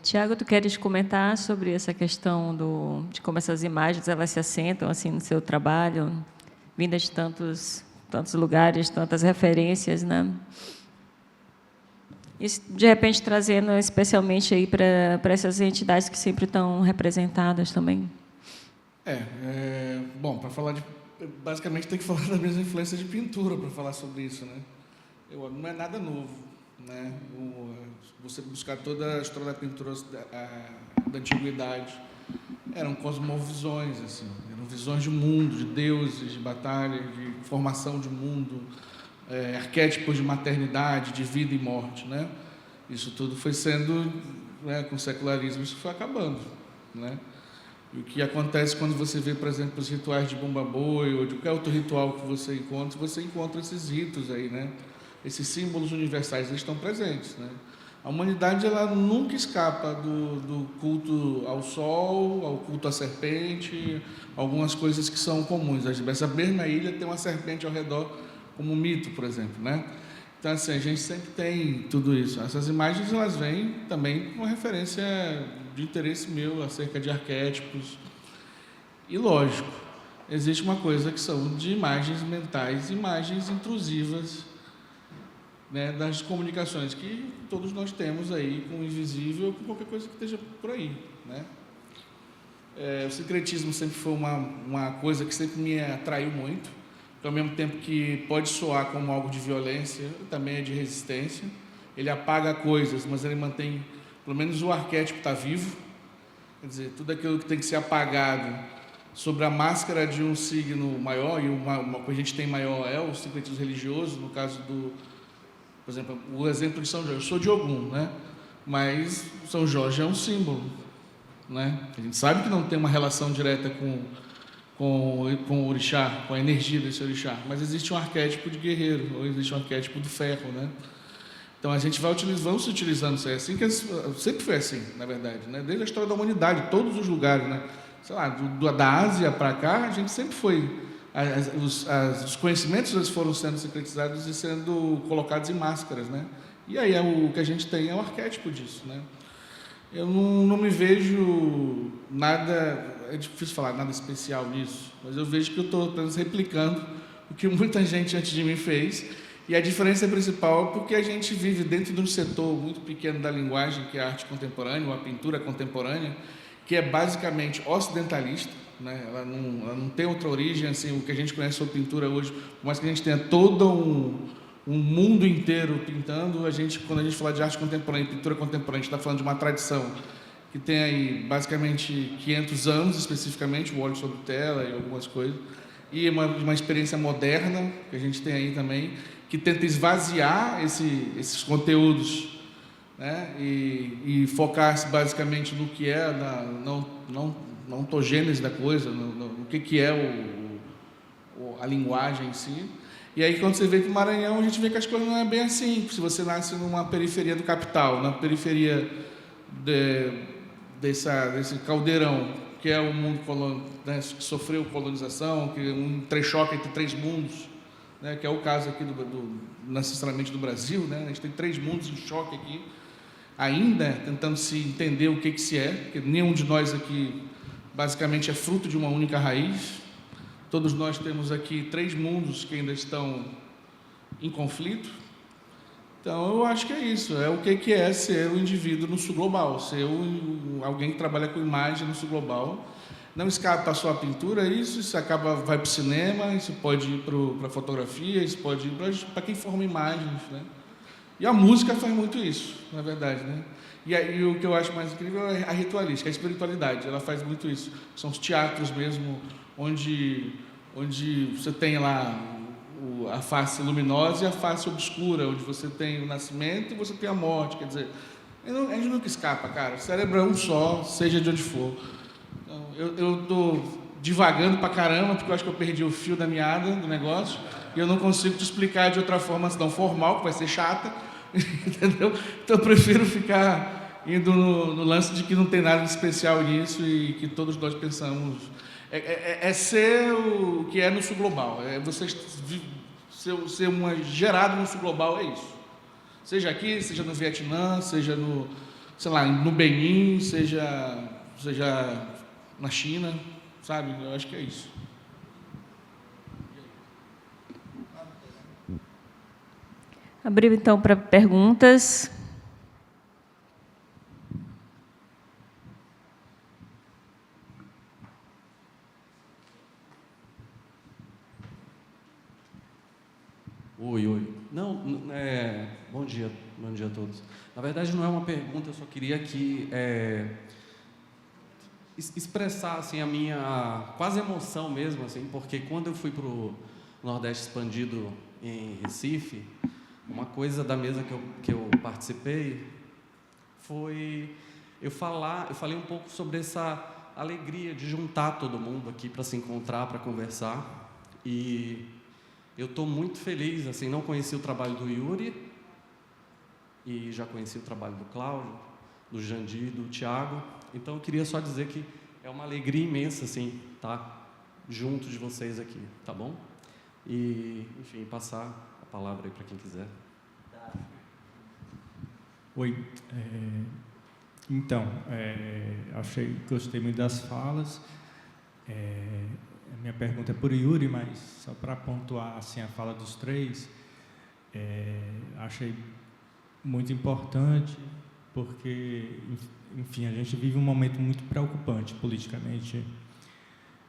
Tiago, tu queres comentar sobre essa questão de como essas imagens elas se assentam assim no seu trabalho, vindas de tantos lugares, tantas referências, né? Isso, de repente, trazendo especialmente aí para essas entidades que sempre estão representadas também. Bom, para falar basicamente tem que falar da mesma influência de pintura para falar sobre isso, né? Não é nada novo, né? Você buscar toda a história da pintura da antiguidade, eram cosmovisões, assim, eram visões de mundo, de deuses, de batalha, de formação de mundo, arquétipos de maternidade, de vida e morte, né? Isso tudo foi sendo, né, com o secularismo, isso foi acabando, né? E o que acontece quando você vê, por exemplo, os rituais de Bumba-Boi ou de qualquer outro ritual que você encontra esses ritos aí, né? Esses símbolos universais, eles estão presentes, né? A humanidade, ela nunca escapa do culto ao sol, ao culto à serpente, algumas coisas que são comuns. Essa mesma ilha tem uma serpente ao redor, como um mito, por exemplo, né? Então, assim, a gente sempre tem tudo isso. Essas imagens, elas vêm também com uma referência de interesse meu acerca de arquétipos. E, lógico, existe uma coisa que são de imagens mentais, imagens intrusivas, né, das comunicações que todos nós temos aí com o invisível, com qualquer coisa que esteja por aí, né? O sincretismo sempre foi uma coisa que sempre me atraiu muito, ao mesmo tempo que pode soar como algo de violência, também é de resistência. Ele apaga coisas, mas ele mantém, pelo menos o arquétipo está vivo. Quer dizer, tudo aquilo que tem que ser apagado sobre a máscara de um signo maior, e uma coisa que a gente tem maior é o sincretismo religioso, no caso por exemplo, o exemplo de São Jorge. Eu sou de Ogum, né? Mas São Jorge é um símbolo, né? A gente sabe que não tem uma relação direta com o orixá, com a energia desse orixá, mas existe um arquétipo de guerreiro, ou existe um arquétipo do ferro, né? Então a gente vamos se utilizando isso aí, assim que sempre foi assim, na verdade, né? Desde a história da humanidade, todos os lugares, né? Sei lá, da Ásia para cá, a gente sempre foi. Os conhecimentos eles foram sendo secretizados e sendo colocados em máscaras, né? E aí o que a gente tem é o arquétipo disso, né? Eu não me vejo nada, é difícil falar nada especial nisso, mas eu vejo que eu estou apenas replicando o que muita gente antes de mim fez, e a diferença principal é porque a gente vive dentro de um setor muito pequeno da linguagem, que é a arte contemporânea, ou a pintura contemporânea, que é basicamente ocidentalista, né? Ela não tem outra origem, assim, o que a gente conhece sobre pintura hoje, por mais que a gente tenha todo um mundo inteiro pintando, quando a gente fala de arte contemporânea, pintura contemporânea, a gente está falando de uma tradição que tem aí basicamente 500 anos, especificamente, o óleo sobre tela e algumas coisas, e uma experiência moderna, que a gente tem aí também, que tenta esvaziar esses conteúdos né? E focar-se basicamente no que é, não ontogênese da coisa, no que é a linguagem em si. E aí, quando você vem para o Maranhão, a gente vê que as coisas não é bem assim. Se você nasce numa periferia do capital, na periferia desse caldeirão, que é o mundo né, que sofreu colonização, que é um trechoque entre três mundos, né, que é o caso aqui necessariamente do Brasil, né? A gente tem três mundos em choque aqui, ainda tentando se entender o que se é, porque nenhum de nós aqui basicamente é fruto de uma única raiz. Todos nós temos aqui três mundos que ainda estão em conflito. Então, eu acho que é isso. É o que é ser um indivíduo no sul global, ser alguém que trabalha com imagem no sul global. Não escapa só a pintura, isso vai para o cinema, isso pode ir para a fotografia, isso pode ir para quem forma imagens, né? E a música faz muito isso, na verdade, né? E o que eu acho mais incrível é a ritualística, a espiritualidade, ela faz muito isso. São os teatros mesmo, onde você tem lá a face luminosa e a face obscura, onde você tem o nascimento e você tem a morte. Quer dizer, a gente nunca escapa, cara. O cérebro é um só, seja de onde for. Então, eu estou divagando pra caramba, porque eu acho que eu perdi o fio da meada do negócio, e eu não consigo te explicar de outra forma, senão formal, que vai ser chata, entendeu? Então eu prefiro ficar indo no lance de que não tem nada de especial nisso e que todos nós pensamos... É ser o que é no sul global, é você ser gerado no sul global, é isso. Seja aqui, seja no Vietnã, seja no Benin, seja na China, sabe? Eu acho que é isso. Abriu então para perguntas. Oi. Bom dia a todos. Na verdade, não é uma pergunta, eu só queria que expressar assim, a minha quase emoção mesmo, assim, porque quando eu fui para o Nordeste Expandido em Recife, uma coisa da mesa que eu participei foi eu falei um pouco sobre essa alegria de juntar todo mundo aqui para se encontrar, para conversar, e eu estou muito feliz, assim, não conheci o trabalho do Yuri, e já conheci o trabalho do Cláudio, do Jandir, do Tiago, então eu queria só dizer que é uma alegria imensa, assim, estar junto de vocês aqui, tá bom? E, enfim, passar a palavra aí para quem quiser. Oi, gostei muito das falas. A minha pergunta é para o Yuri, mas só para pontuar assim, a fala dos três, achei muito importante, porque, enfim, a gente vive um momento muito preocupante politicamente,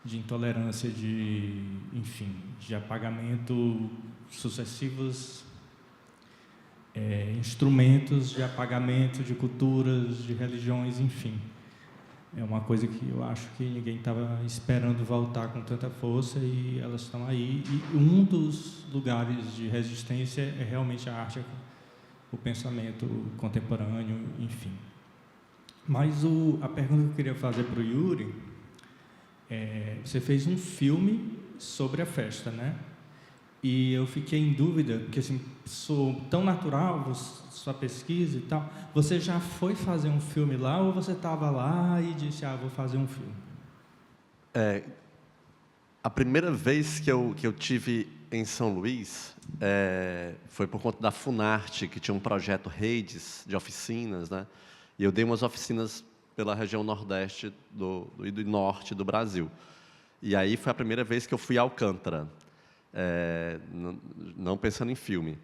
de intolerância, de apagamento sucessivos, instrumentos de apagamento de culturas, de religiões, enfim. É uma coisa que eu acho que ninguém estava esperando voltar com tanta força e elas estão aí. E um dos lugares de resistência é realmente a arte, o pensamento contemporâneo, enfim. Mas a pergunta que eu queria fazer para o Yuri você fez um filme sobre a festa, né? E eu fiquei em dúvida, porque assim, sou tão natural, sua pesquisa e tal. Você já foi fazer um filme lá ou você estava lá e disse, vou fazer um filme? A primeira vez que eu tive em São Luís foi por conta da Funarte, que tinha um projeto Redes de oficinas, né? E eu dei umas oficinas pela região nordeste e do norte do Brasil. E aí foi a primeira vez que eu fui a Alcântara. Não pensando em filme.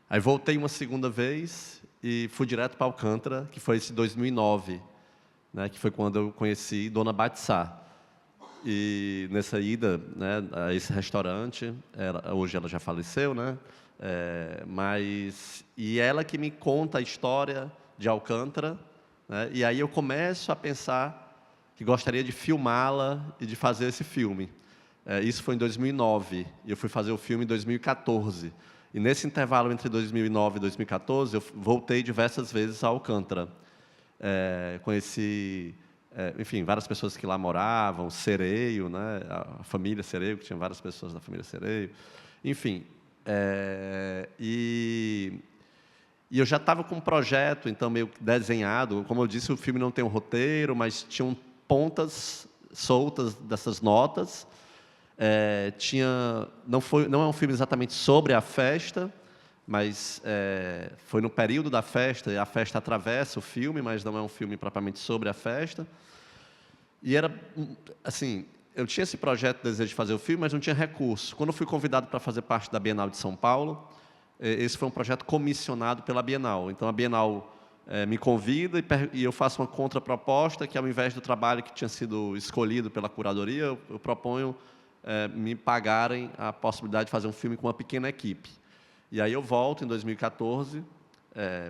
Aí voltei uma segunda vez e fui direto para Alcântara, que foi esse 2009, né, que foi quando eu conheci Dona Batissá. E nessa ida, né, a esse restaurante, hoje ela já faleceu, né, e ela que me conta a história de Alcântara, né, e aí eu começo a pensar que gostaria de filmá-la e de fazer esse filme. Isso foi em 2009, e eu fui fazer o filme em 2014. E nesse intervalo entre 2009 e 2014, eu voltei diversas vezes a Alcântara. Conheci, enfim, várias pessoas que lá moravam, Sereio, né, a família Sereio, que tinha várias pessoas da família Sereio. Enfim, e eu já estava com um projeto, então, meio que desenhado. Como eu disse, o filme não tem um roteiro, mas tinham pontas soltas dessas notas. Não é um filme exatamente sobre a festa, mas foi no período da festa, e a festa atravessa o filme, mas não é um filme propriamente sobre a festa. E era, assim, eu tinha esse projeto, desejo de fazer o filme, mas não tinha recurso. Quando eu fui convidado para fazer parte da Bienal de São Paulo, esse foi um projeto comissionado pela Bienal. Então, a Bienal me convida e eu faço uma contraproposta, que ao invés do trabalho que tinha sido escolhido pela curadoria, eu proponho me pagarem a possibilidade de fazer um filme com uma pequena equipe. E aí eu volto em 2014,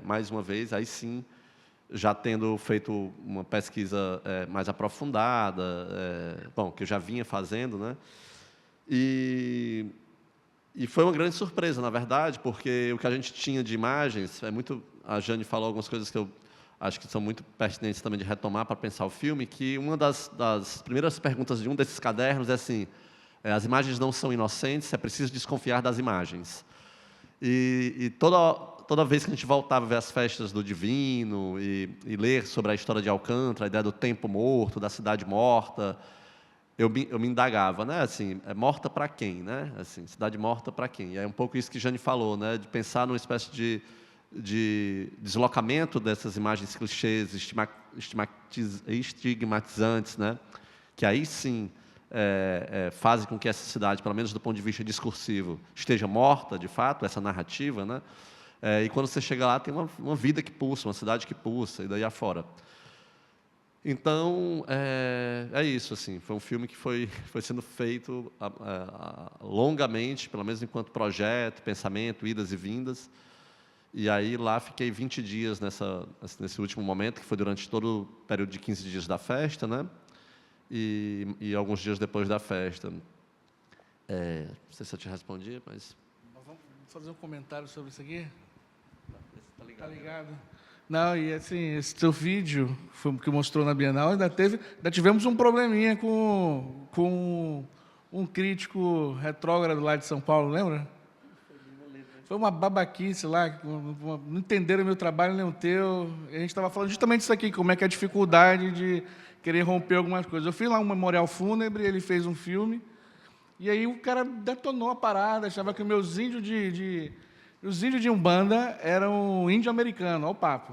mais uma vez, aí sim, já tendo feito uma pesquisa mais aprofundada, que eu já vinha fazendo, né? E foi uma grande surpresa, na verdade, porque o que a gente tinha de imagens, a Jane falou algumas coisas que eu acho que são muito pertinentes também de retomar para pensar o filme, que uma das primeiras perguntas de um desses cadernos é assim: as imagens não são inocentes, é preciso desconfiar das imagens. E toda vez que a gente voltava a ver as festas do Divino e ler sobre a história de Alcântara, a ideia do tempo morto, da cidade morta, eu me indagava, né? Assim, morta para quem, né? Assim, cidade morta para quem? E é um pouco isso que Jane falou, né? De pensar numa espécie de deslocamento dessas imagens clichês, estigmatizantes, né? Que aí sim fazem com que essa cidade, pelo menos do ponto de vista discursivo, esteja morta, de fato, essa narrativa, né? E quando você chega lá, tem uma vida que pulsa, uma cidade que pulsa, e daí afora. Então, é isso, assim, foi um filme que foi sendo feito longamente, pelo menos enquanto projeto, pensamento, idas e vindas. E aí lá fiquei 20 dias nesse último momento, que foi durante todo o período de 15 dias da festa, né? E alguns dias depois da festa. Não sei se eu te respondi, mas... Vamos fazer um comentário sobre isso aqui? Tá ligado? Não, e assim, esse teu vídeo que mostrou na Bienal, ainda tivemos um probleminha com um crítico retrógrado lá de São Paulo, lembra? Foi uma babaquice lá, não entenderam o meu trabalho nem o teu. A gente estava falando justamente isso aqui, como é que é a dificuldade de querer romper algumas coisas. Eu fiz lá um memorial fúnebre, ele fez um filme, e aí o cara detonou a parada, achava que os índios de Umbanda eram índio americano, olha o papo.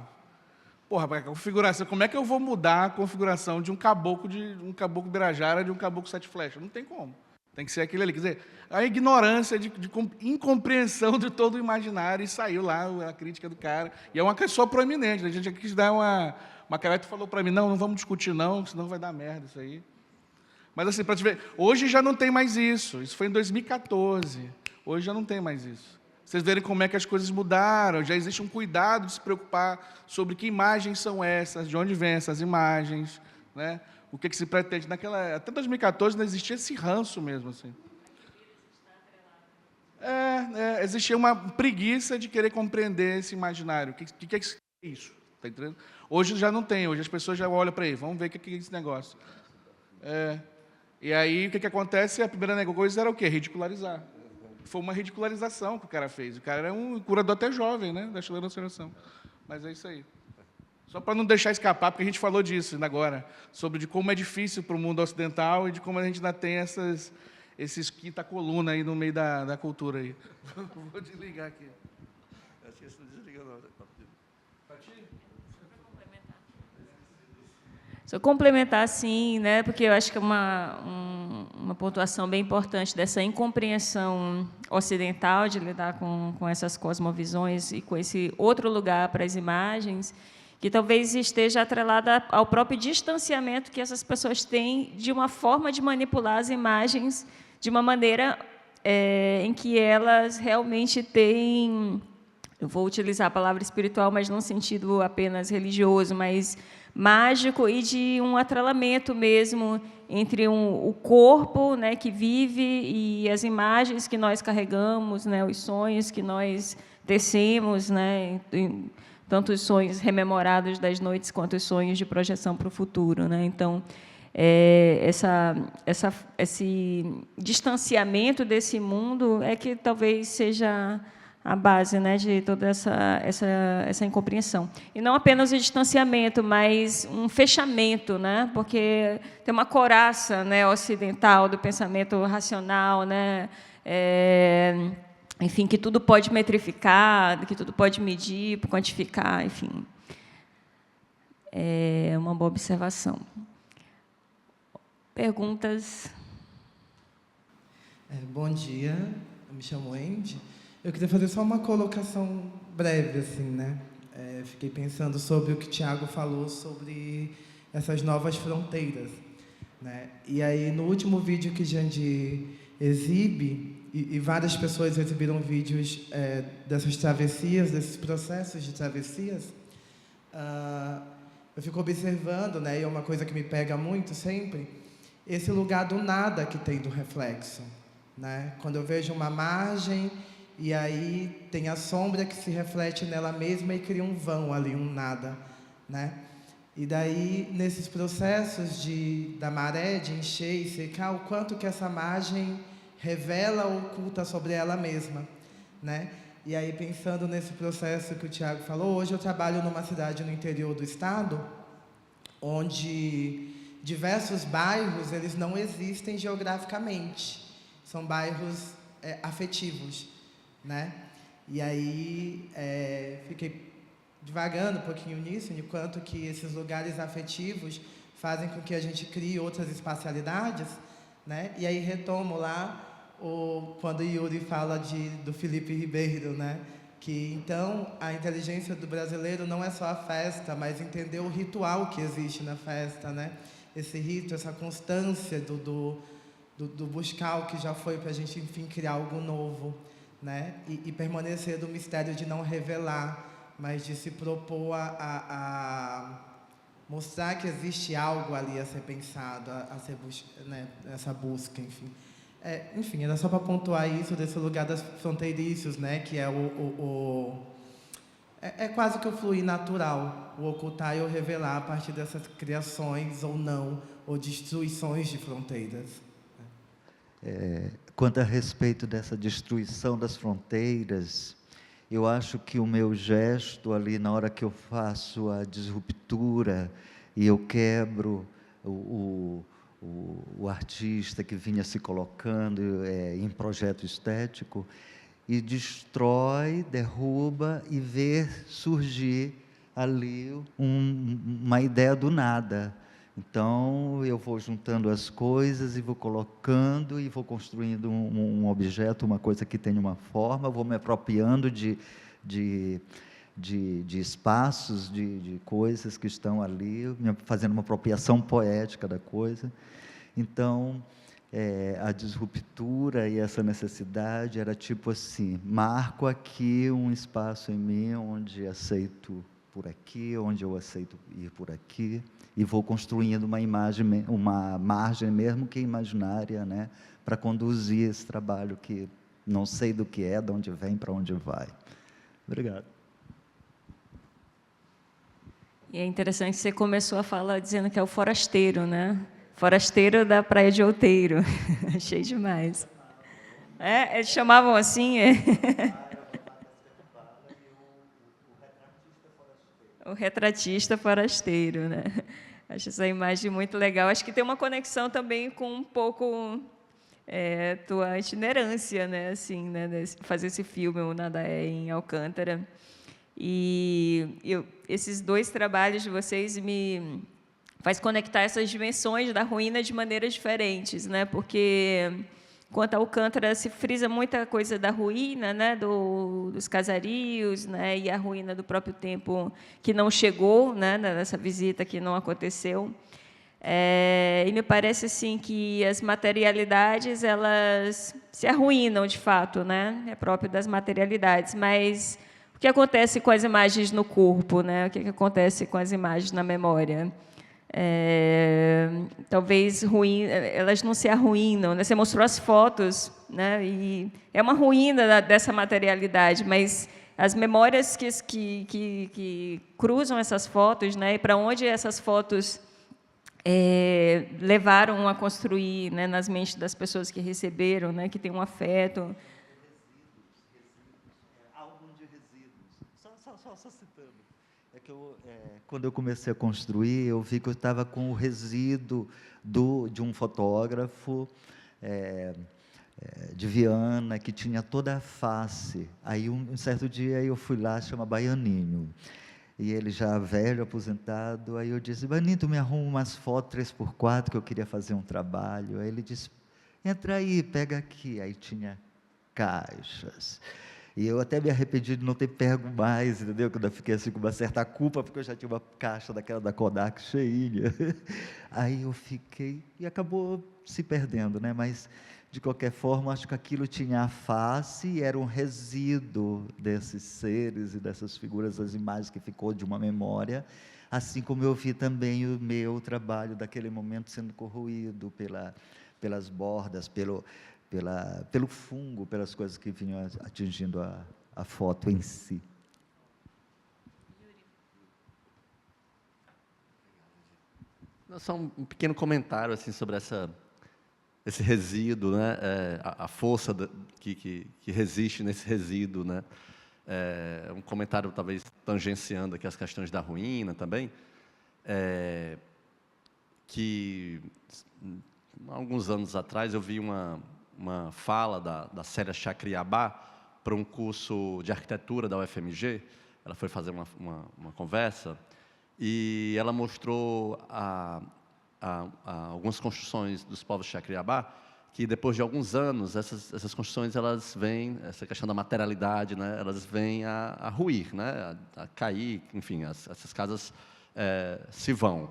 Porra, a configuração, como é que eu vou mudar a configuração de um caboclo Birajara de um caboclo Sete Flechas? Não tem como. Tem que ser aquele ali. Quer dizer, a ignorância de incompreensão de todo o imaginário, e saiu lá a crítica do cara. E é uma pessoa proeminente. A gente quis dar uma cara, tu falou para mim, não vamos discutir não, senão vai dar merda isso aí. Mas assim, para te ver, hoje já não tem mais isso. Isso foi em 2014. Hoje já não tem mais isso. Vocês verem como é que as coisas mudaram, já existe um cuidado de se preocupar sobre que imagens são essas, de onde vêm essas imagens, né? O que se pretende. Até 2014 não existia esse ranço mesmo. Assim. Existia uma preguiça de querer compreender esse imaginário. O que é isso? Tá entendendo? Hoje já não tem, hoje as pessoas já olham para aí, vamos ver o que é esse negócio. E aí o que acontece? A primeira coisa era o quê? Ridicularizar. Foi uma ridicularização que o cara fez. O cara era um curador até jovem, né? Da Chilena Seleção. Mas é isso aí. Só para não deixar escapar, porque a gente falou disso ainda agora, sobre de como é difícil para o mundo ocidental e de como a gente ainda tem esses quinta-coluna aí no meio da cultura aí. Vou desligar aqui. Acho que esse não desliga não. Só complementar, sim, né? Porque eu acho que é uma pontuação bem importante dessa incompreensão ocidental de lidar com essas cosmovisões e com esse outro lugar para as imagens, que talvez esteja atrelada ao próprio distanciamento que essas pessoas têm de uma forma de manipular as imagens de uma maneira em que elas realmente têm, eu vou utilizar a palavra espiritual, mas não no sentido apenas religioso, mas mágico e de um atrelamento mesmo entre o corpo, né, que vive e as imagens que nós carregamos, né, os sonhos que nós tecemos, né, tanto os sonhos rememorados das noites quanto os sonhos de projeção para o futuro, né? Então, esse distanciamento desse mundo é que talvez seja a base, né, de toda essa incompreensão. E não apenas o distanciamento, mas um fechamento, né, porque tem uma coraça, né, ocidental do pensamento racional, né, enfim, que tudo pode metrificar, que tudo pode medir, quantificar, enfim. É uma boa observação. Perguntas? Bom dia, eu me chamo Andy. Eu queria fazer só uma colocação breve, assim, né? Fiquei pensando sobre o que o Tiago falou sobre essas novas fronteiras, né? E aí, no último vídeo que Jandir exibe, e várias pessoas exibiram vídeos dessas travessias, desses processos de travessias, eu fico observando, né? E é uma coisa que me pega muito sempre, esse lugar do nada que tem do reflexo, né? Quando eu vejo uma margem e aí tem a sombra que se reflete nela mesma e cria um vão ali, um nada, né? E daí, nesses processos da maré, de encher e secar, o quanto que essa margem revela ou oculta sobre ela mesma, né? E aí, pensando nesse processo que o Tiago falou, hoje eu trabalho numa cidade no interior do estado, onde diversos bairros, eles não existem geograficamente, são bairros afetivos, né? E aí, fiquei divagando um pouquinho nisso, enquanto que esses lugares afetivos fazem com que a gente crie outras espacialidades, né? E aí retomo lá quando o Yuri fala do Felipe Ribeiro, né? Que, então, a inteligência do brasileiro não é só a festa, mas entender o ritual que existe na festa, né? Esse rito, essa constância do buscar o que já foi para a gente, enfim, criar algo novo, né? E permanecer do mistério de não revelar, mas de se propor a mostrar que existe algo ali a ser pensado, a ser né? Essa busca, enfim. Enfim, era só para pontuar isso desse lugar das fronteiriços, né? Que é quase que o fluir natural, o ocultar e o revelar a partir dessas criações ou não, ou destruições de fronteiras. Quanto a respeito dessa destruição das fronteiras, eu acho que o meu gesto ali, na hora que eu faço a disruptura e eu quebro o artista que vinha se colocando em projeto estético, e destrói, derruba e vê surgir ali uma ideia do nada. Então, eu vou juntando as coisas e vou colocando e vou construindo um objeto, uma coisa que tem uma forma, vou me apropriando de espaços, de coisas que estão ali, fazendo uma apropriação poética da coisa. Então, a disruptura e essa necessidade era tipo assim, marco aqui um espaço em mim onde aceito por aqui, onde eu aceito ir por aqui, e vou construindo uma margem mesmo que imaginária, né, para conduzir esse trabalho que não sei do que é, de onde vem, para onde vai. Obrigado. E é interessante que você começou a falar dizendo que é o forasteiro, né? Forasteiro da Praia de Outeiro. Achei demais. Eles chamavam assim? O retratista forasteiro, né? Acho essa imagem muito legal. Acho que tem uma conexão também com um pouco tua itinerância, né? Assim, né? Fazer esse filme, o Nada é em Alcântara. E esses dois trabalhos de vocês me faz conectar essas dimensões da ruína de maneiras diferentes, né? Porque, quanto ao Alcântara, se frisa muita coisa da ruína, né? Dos casarios, né? E a ruína do próprio tempo que não chegou, né? Nessa visita que não aconteceu. E me parece assim que as materialidades elas se arruinam de fato, né? É próprio das materialidades, mas o O que acontece com as imagens no corpo, né? O que acontece com as imagens na memória? Talvez elas não se arruinam, né? Você mostrou as fotos, né? E é uma ruína dessa materialidade, mas as memórias que cruzam essas fotos, né? E para onde essas fotos levaram a construir, né? Nas mentes das pessoas que receberam, né? Que tem um afeto. Álbum de resíduos. Só citando. É que quando eu comecei a construir, eu vi que eu estava com o resíduo de um fotógrafo de Viana, que tinha toda a face. Aí, um certo dia, eu fui lá, chama Baianinho, e ele já velho, aposentado. Aí eu disse: Baianinho, tu me arruma umas fotos 3x4, que eu queria fazer um trabalho. Aí ele disse: entra aí, pega aqui. Aí tinha caixas. E eu até me arrependi de não ter pego mais, entendeu? Quando eu fiquei assim com uma certa culpa, porque eu já tinha uma caixa daquela da Kodak cheinha. Aí eu fiquei, e acabou se perdendo, né? Mas, de qualquer forma, acho que aquilo tinha a face, e era um resíduo desses seres e dessas figuras, das imagens que ficou de uma memória, assim como eu vi também o meu trabalho daquele momento sendo corroído pelas bordas, pelo fungo, pelas coisas que vinham atingindo a foto em si. Só um pequeno comentário assim, sobre esse resíduo, né? A força que resiste nesse resíduo, né? Um comentário, talvez, tangenciando aqui as questões da ruína também, que, alguns anos atrás, eu vi uma fala da Célia Chacriabá para um curso de arquitetura da UFMG. Ela foi fazer uma conversa e ela mostrou algumas construções dos povos Chacriabá, que depois de alguns anos, essas construções, elas vêm, essa questão da materialidade, né, elas vêm a ruir, né, a cair, enfim, essas casas se vão.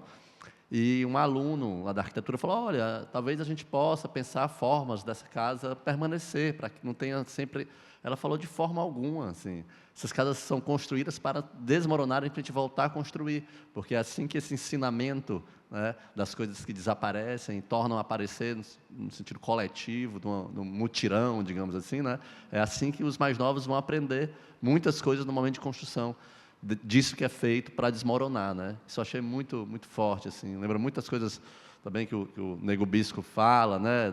E um aluno lá da arquitetura falou: olha, talvez a gente possa pensar formas dessa casa permanecer, para que não tenha sempre... Ela falou: de forma alguma, assim, essas casas são construídas para desmoronarem, para a gente voltar a construir, porque é assim que esse ensinamento, né, das coisas que desaparecem, tornam a aparecer no sentido coletivo, no mutirão, digamos assim, né, é assim que os mais novos vão aprender muitas coisas no momento de construção, disso que é feito para desmoronar, né? Isso eu achei muito, muito forte, assim. Lembra muitas coisas também que o Nego Bisco fala, né?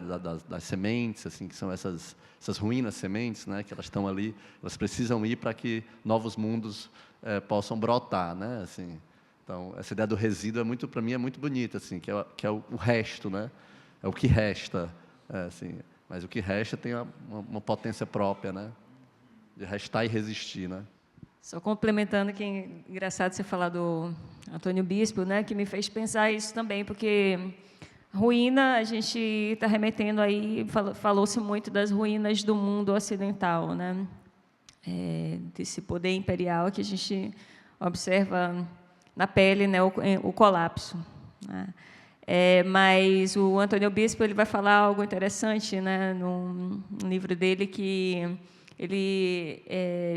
Das sementes, assim, que são essas ruínas sementes, né? Que elas estão ali, elas precisam ir para que novos mundos possam brotar, né? Assim, então, essa ideia do resíduo para mim é muito bonita, assim, que é o resto, né? É o que resta, assim. Mas o que resta tem uma potência própria, né? De restar e resistir, né? Só complementando, que é engraçado você falar do Antônio Bispo, né, que me fez pensar isso também, porque ruína, a gente está remetendo aí, falou-se muito das ruínas do mundo ocidental, né, desse poder imperial que a gente observa na pele, né, o colapso, né. Mas o Antônio Bispo, ele vai falar algo interessante, né, no livro dele, que ele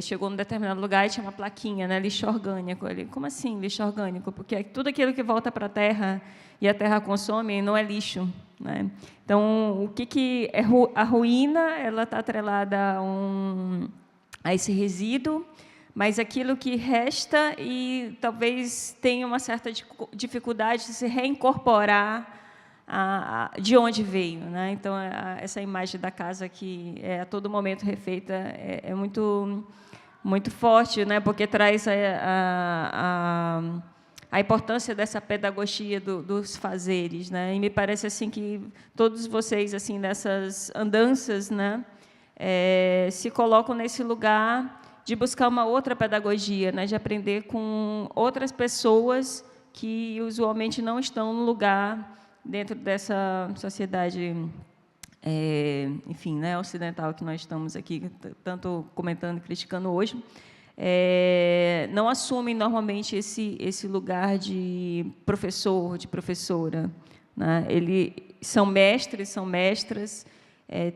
chegou num determinado lugar e tinha uma plaquinha, né, lixo orgânico. Ele: como assim lixo orgânico? Porque tudo aquilo que volta para a Terra e a Terra consome não é lixo, né? Então, o que é a ruína? Ela está atrelada a esse resíduo, mas aquilo que resta e talvez tenha uma certa dificuldade de se reincorporar de onde veio, né? Então, essa imagem da casa que é a todo momento refeita é muito, muito forte, né? Porque traz a importância dessa pedagogia dos fazeres, né? E me parece assim que todos vocês, assim, nessas andanças, né, se colocam nesse lugar de buscar uma outra pedagogia, né? De aprender com outras pessoas que usualmente não estão no lugar dentro dessa sociedade, enfim, né, ocidental que nós estamos aqui tanto comentando e criticando hoje, não assumem normalmente esse lugar de professor, de professora, né? Eles são mestres, são mestras,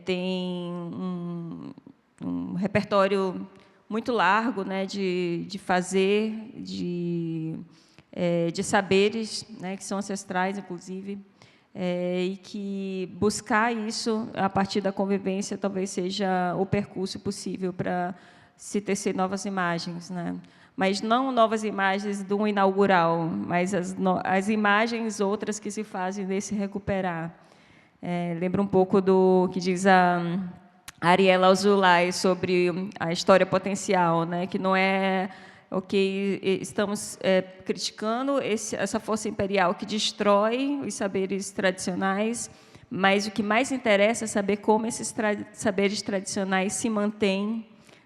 têm um repertório muito largo, né, de fazer, de saberes, né, que são ancestrais, inclusive, e que buscar isso a partir da convivência talvez seja o percurso possível para se tecer novas imagens, né? Mas não novas imagens do inaugural, mas as imagens outras que se fazem desse recuperar. Lembra um pouco do que diz a Ariela Alzulay sobre a história potencial, né? Que não é estamos criticando essa força imperial que destrói os saberes tradicionais, mas o que mais interessa é saber como esses saberes tradicionais se mantêm,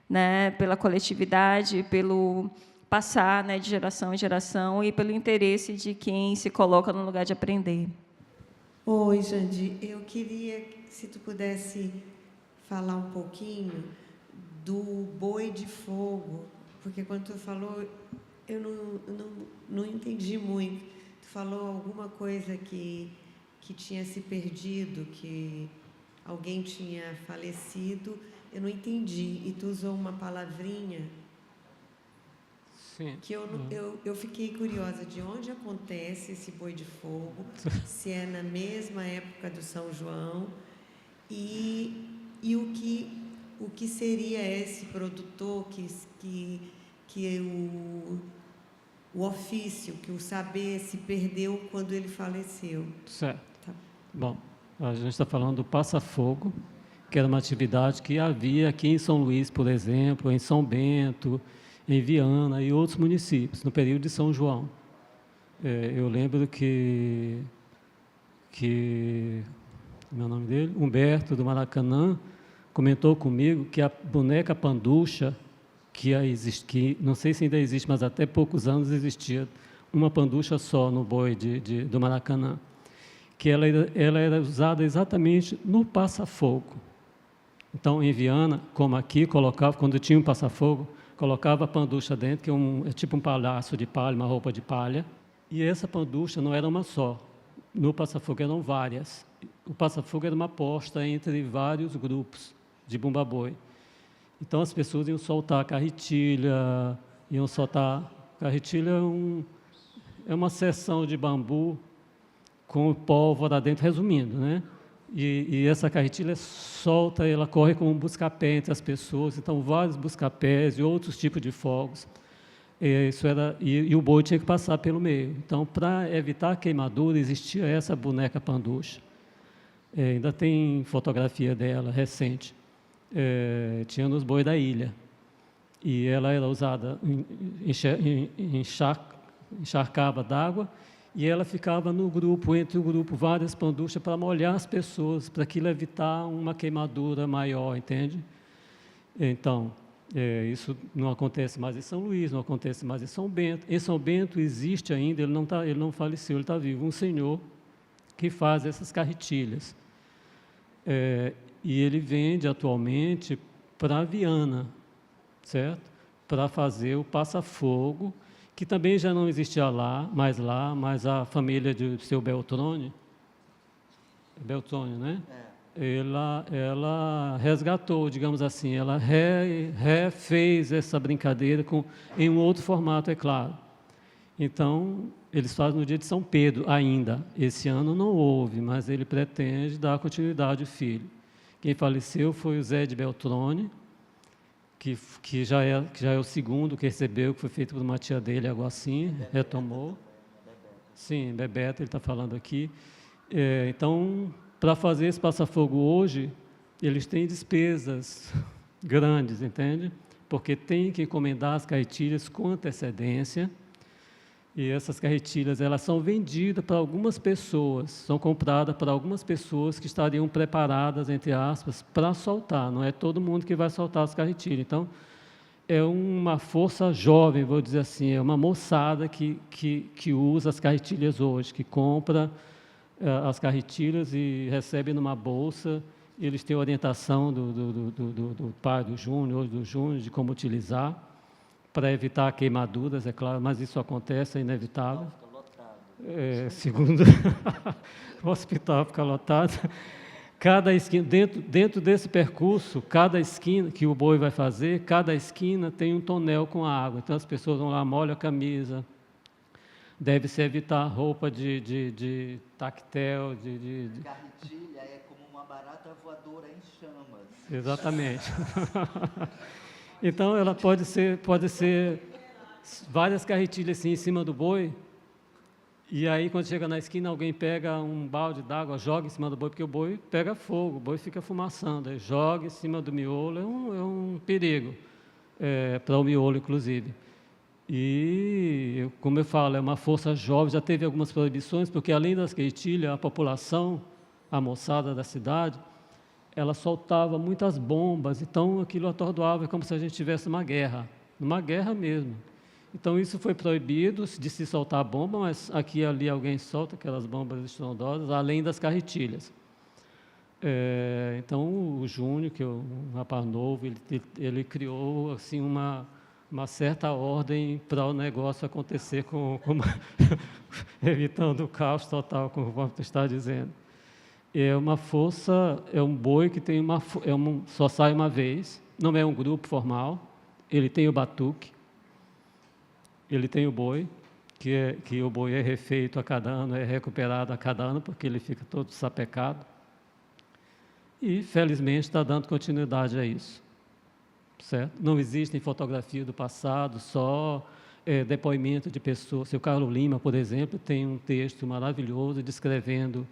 né, pela coletividade, pelo passar, né, de geração em geração e pelo interesse de quem se coloca no lugar de aprender. Oi, Jandi, eu queria, se tu pudesse falar um pouquinho do boi de fogo, porque quando tu falou, eu não entendi muito. Tu falou alguma coisa que tinha se perdido, que alguém tinha falecido, eu não entendi. E tu usou uma palavrinha. Sim. Que eu fiquei curiosa de onde acontece esse boi de fogo, se é na mesma época do São João, e o que seria esse produtor que o ofício, que o saber se perdeu quando ele faleceu. Certo. Tá. Bom, a gente está falando do passa-fogo, que era uma atividade que havia aqui em São Luís, por exemplo, em São Bento, em Viana e outros municípios, no período de São João. Eu lembro que meu nome dele, Humberto, do Maracanã, comentou comigo que a boneca panducha, que não sei se ainda existe, mas até poucos anos existia uma panducha só no boi do Maracanã, que ela era usada exatamente no passa-fogo. Então, em Viana, como aqui, quando tinha um passa-fogo, colocava a panducha dentro, que é tipo um palhaço de palha, uma roupa de palha, e essa panducha não era uma só. No passa-fogo eram várias. O passa-fogo era uma aposta entre vários grupos de bumba-boi. Então, as pessoas iam soltar a carretilha, Carretilha é uma seção de bambu com pólvora dentro, resumindo, né? E essa carretilha solta, ela corre como um busca-pé entre as pessoas, então vários busca-pés e outros tipos de fogos. E o boi tinha que passar pelo meio. Então, para evitar a queimadura, existia essa boneca panducha. Ainda tem fotografia dela, recente. Tinha nos bois da ilha. E ela era usada, encharcava d'água, e ela ficava entre o grupo, várias panduchas, para molhar as pessoas, para aquilo evitar uma queimadura maior, entende? Então, isso não acontece mais em São Luís, não acontece mais em São Bento. Em São Bento existe ainda, ele não faleceu, ele está vivo, um senhor que faz essas carretilhas. E ele vende atualmente para Viana, certo? Para fazer o passa-fogo, que também já não existia mas a família do seu Beltrone, né? Ela resgatou, digamos assim, ela refez essa brincadeira em um outro formato, é claro. Então, eles fazem no dia de São Pedro ainda. Esse ano não houve, mas ele pretende dar continuidade ao filho. Quem faleceu foi o Zé de Beltrone, que já é o segundo que recebeu, que foi feito por uma tia dele, algo assim, retomou. Sim, Bebeto, ele está falando aqui. Então, para fazer esse passa-fogo hoje, eles têm despesas grandes, entende? Porque tem que encomendar as carretilhas com antecedência, e essas carretilhas, elas são vendidas para algumas pessoas, são compradas para algumas pessoas que estariam preparadas, entre aspas, para soltar. Não é todo mundo que vai soltar as carretilhas. Então, é uma força jovem, vou dizer assim, é uma moçada que usa as carretilhas hoje, que compra as carretilhas e recebe numa bolsa. E eles têm orientação do pai do Júnior, ou do Júnior, de como utilizar, para evitar queimaduras, é claro, mas isso acontece, é inevitável. Segundo o hospital fica lotado. Cada esquina, dentro desse percurso, cada esquina que o boi vai fazer, cada esquina tem um tonel com água. Então as pessoas vão lá, molham a camisa. Deve-se evitar roupa de tactel, Carretilha é como uma barata voadora em chamas. Exatamente. Então ela pode ser várias carretilhas assim em cima do boi. E aí, quando chega na esquina, alguém pega um balde d'água, joga em cima do boi, porque o boi pega fogo, o boi fica fumaçando. Aí joga em cima do miolo, é um perigo, para o miolo, inclusive. E, como eu falo, é uma força jovem, já teve algumas proibições, porque além das carretilhas, a população, a moçada da cidade, ela soltava muitas bombas, então aquilo atordoava, como se a gente tivesse uma guerra mesmo. Então, isso foi proibido de se soltar bomba, mas aqui e ali alguém solta aquelas bombas estrondosas, além das carretilhas. Então, o Júnior, que é um rapaz novo, ele criou assim, uma certa ordem para o negócio acontecer, evitando o caos total, conforme tu está dizendo. É uma força, é um boi que tem só sai uma vez, não é um grupo formal, ele tem o batuque, ele tem o boi, que o boi é refeito a cada ano, é recuperado a cada ano, porque ele fica todo sapecado. E, felizmente, está dando continuidade a isso. Certo? Não existem fotografias do passado, só depoimento de pessoas. O Carlos Lima, por exemplo, tem um texto maravilhoso descrevendo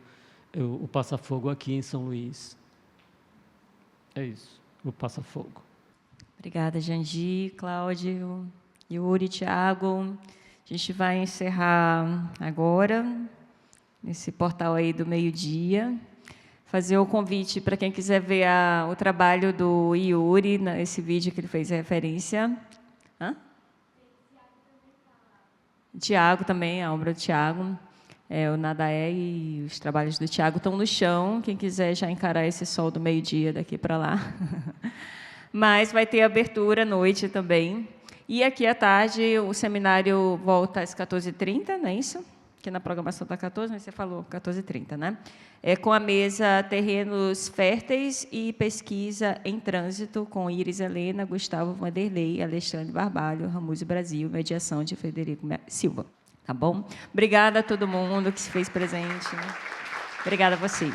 o passa-fogo aqui em São Luís. É isso, o passa-fogo. Obrigada, Jandir, Cláudio, Yuri, Tiago. A gente vai encerrar agora, nesse portal aí do meio-dia. Fazer o convite para quem quiser ver o trabalho do Yuri, esse vídeo que ele fez referência. Tiago também, a obra do Tiago. O Nadaé e os trabalhos do Tiago estão no chão. Quem quiser já encarar esse sol do meio-dia daqui para lá. Mas vai ter abertura à noite também. E aqui à tarde o seminário volta às 14h30, não é isso? Que na programação está 14, mas você falou 14h30, né? Com a mesa Terrenos Férteis e Pesquisa em Trânsito, com Iris Helena, Gustavo Vanderlei, Alexandre Barbalho, Ramuse Brasil, mediação de Frederico Silva. Tá bom? Obrigada a todo mundo que se fez presente. Obrigada a vocês.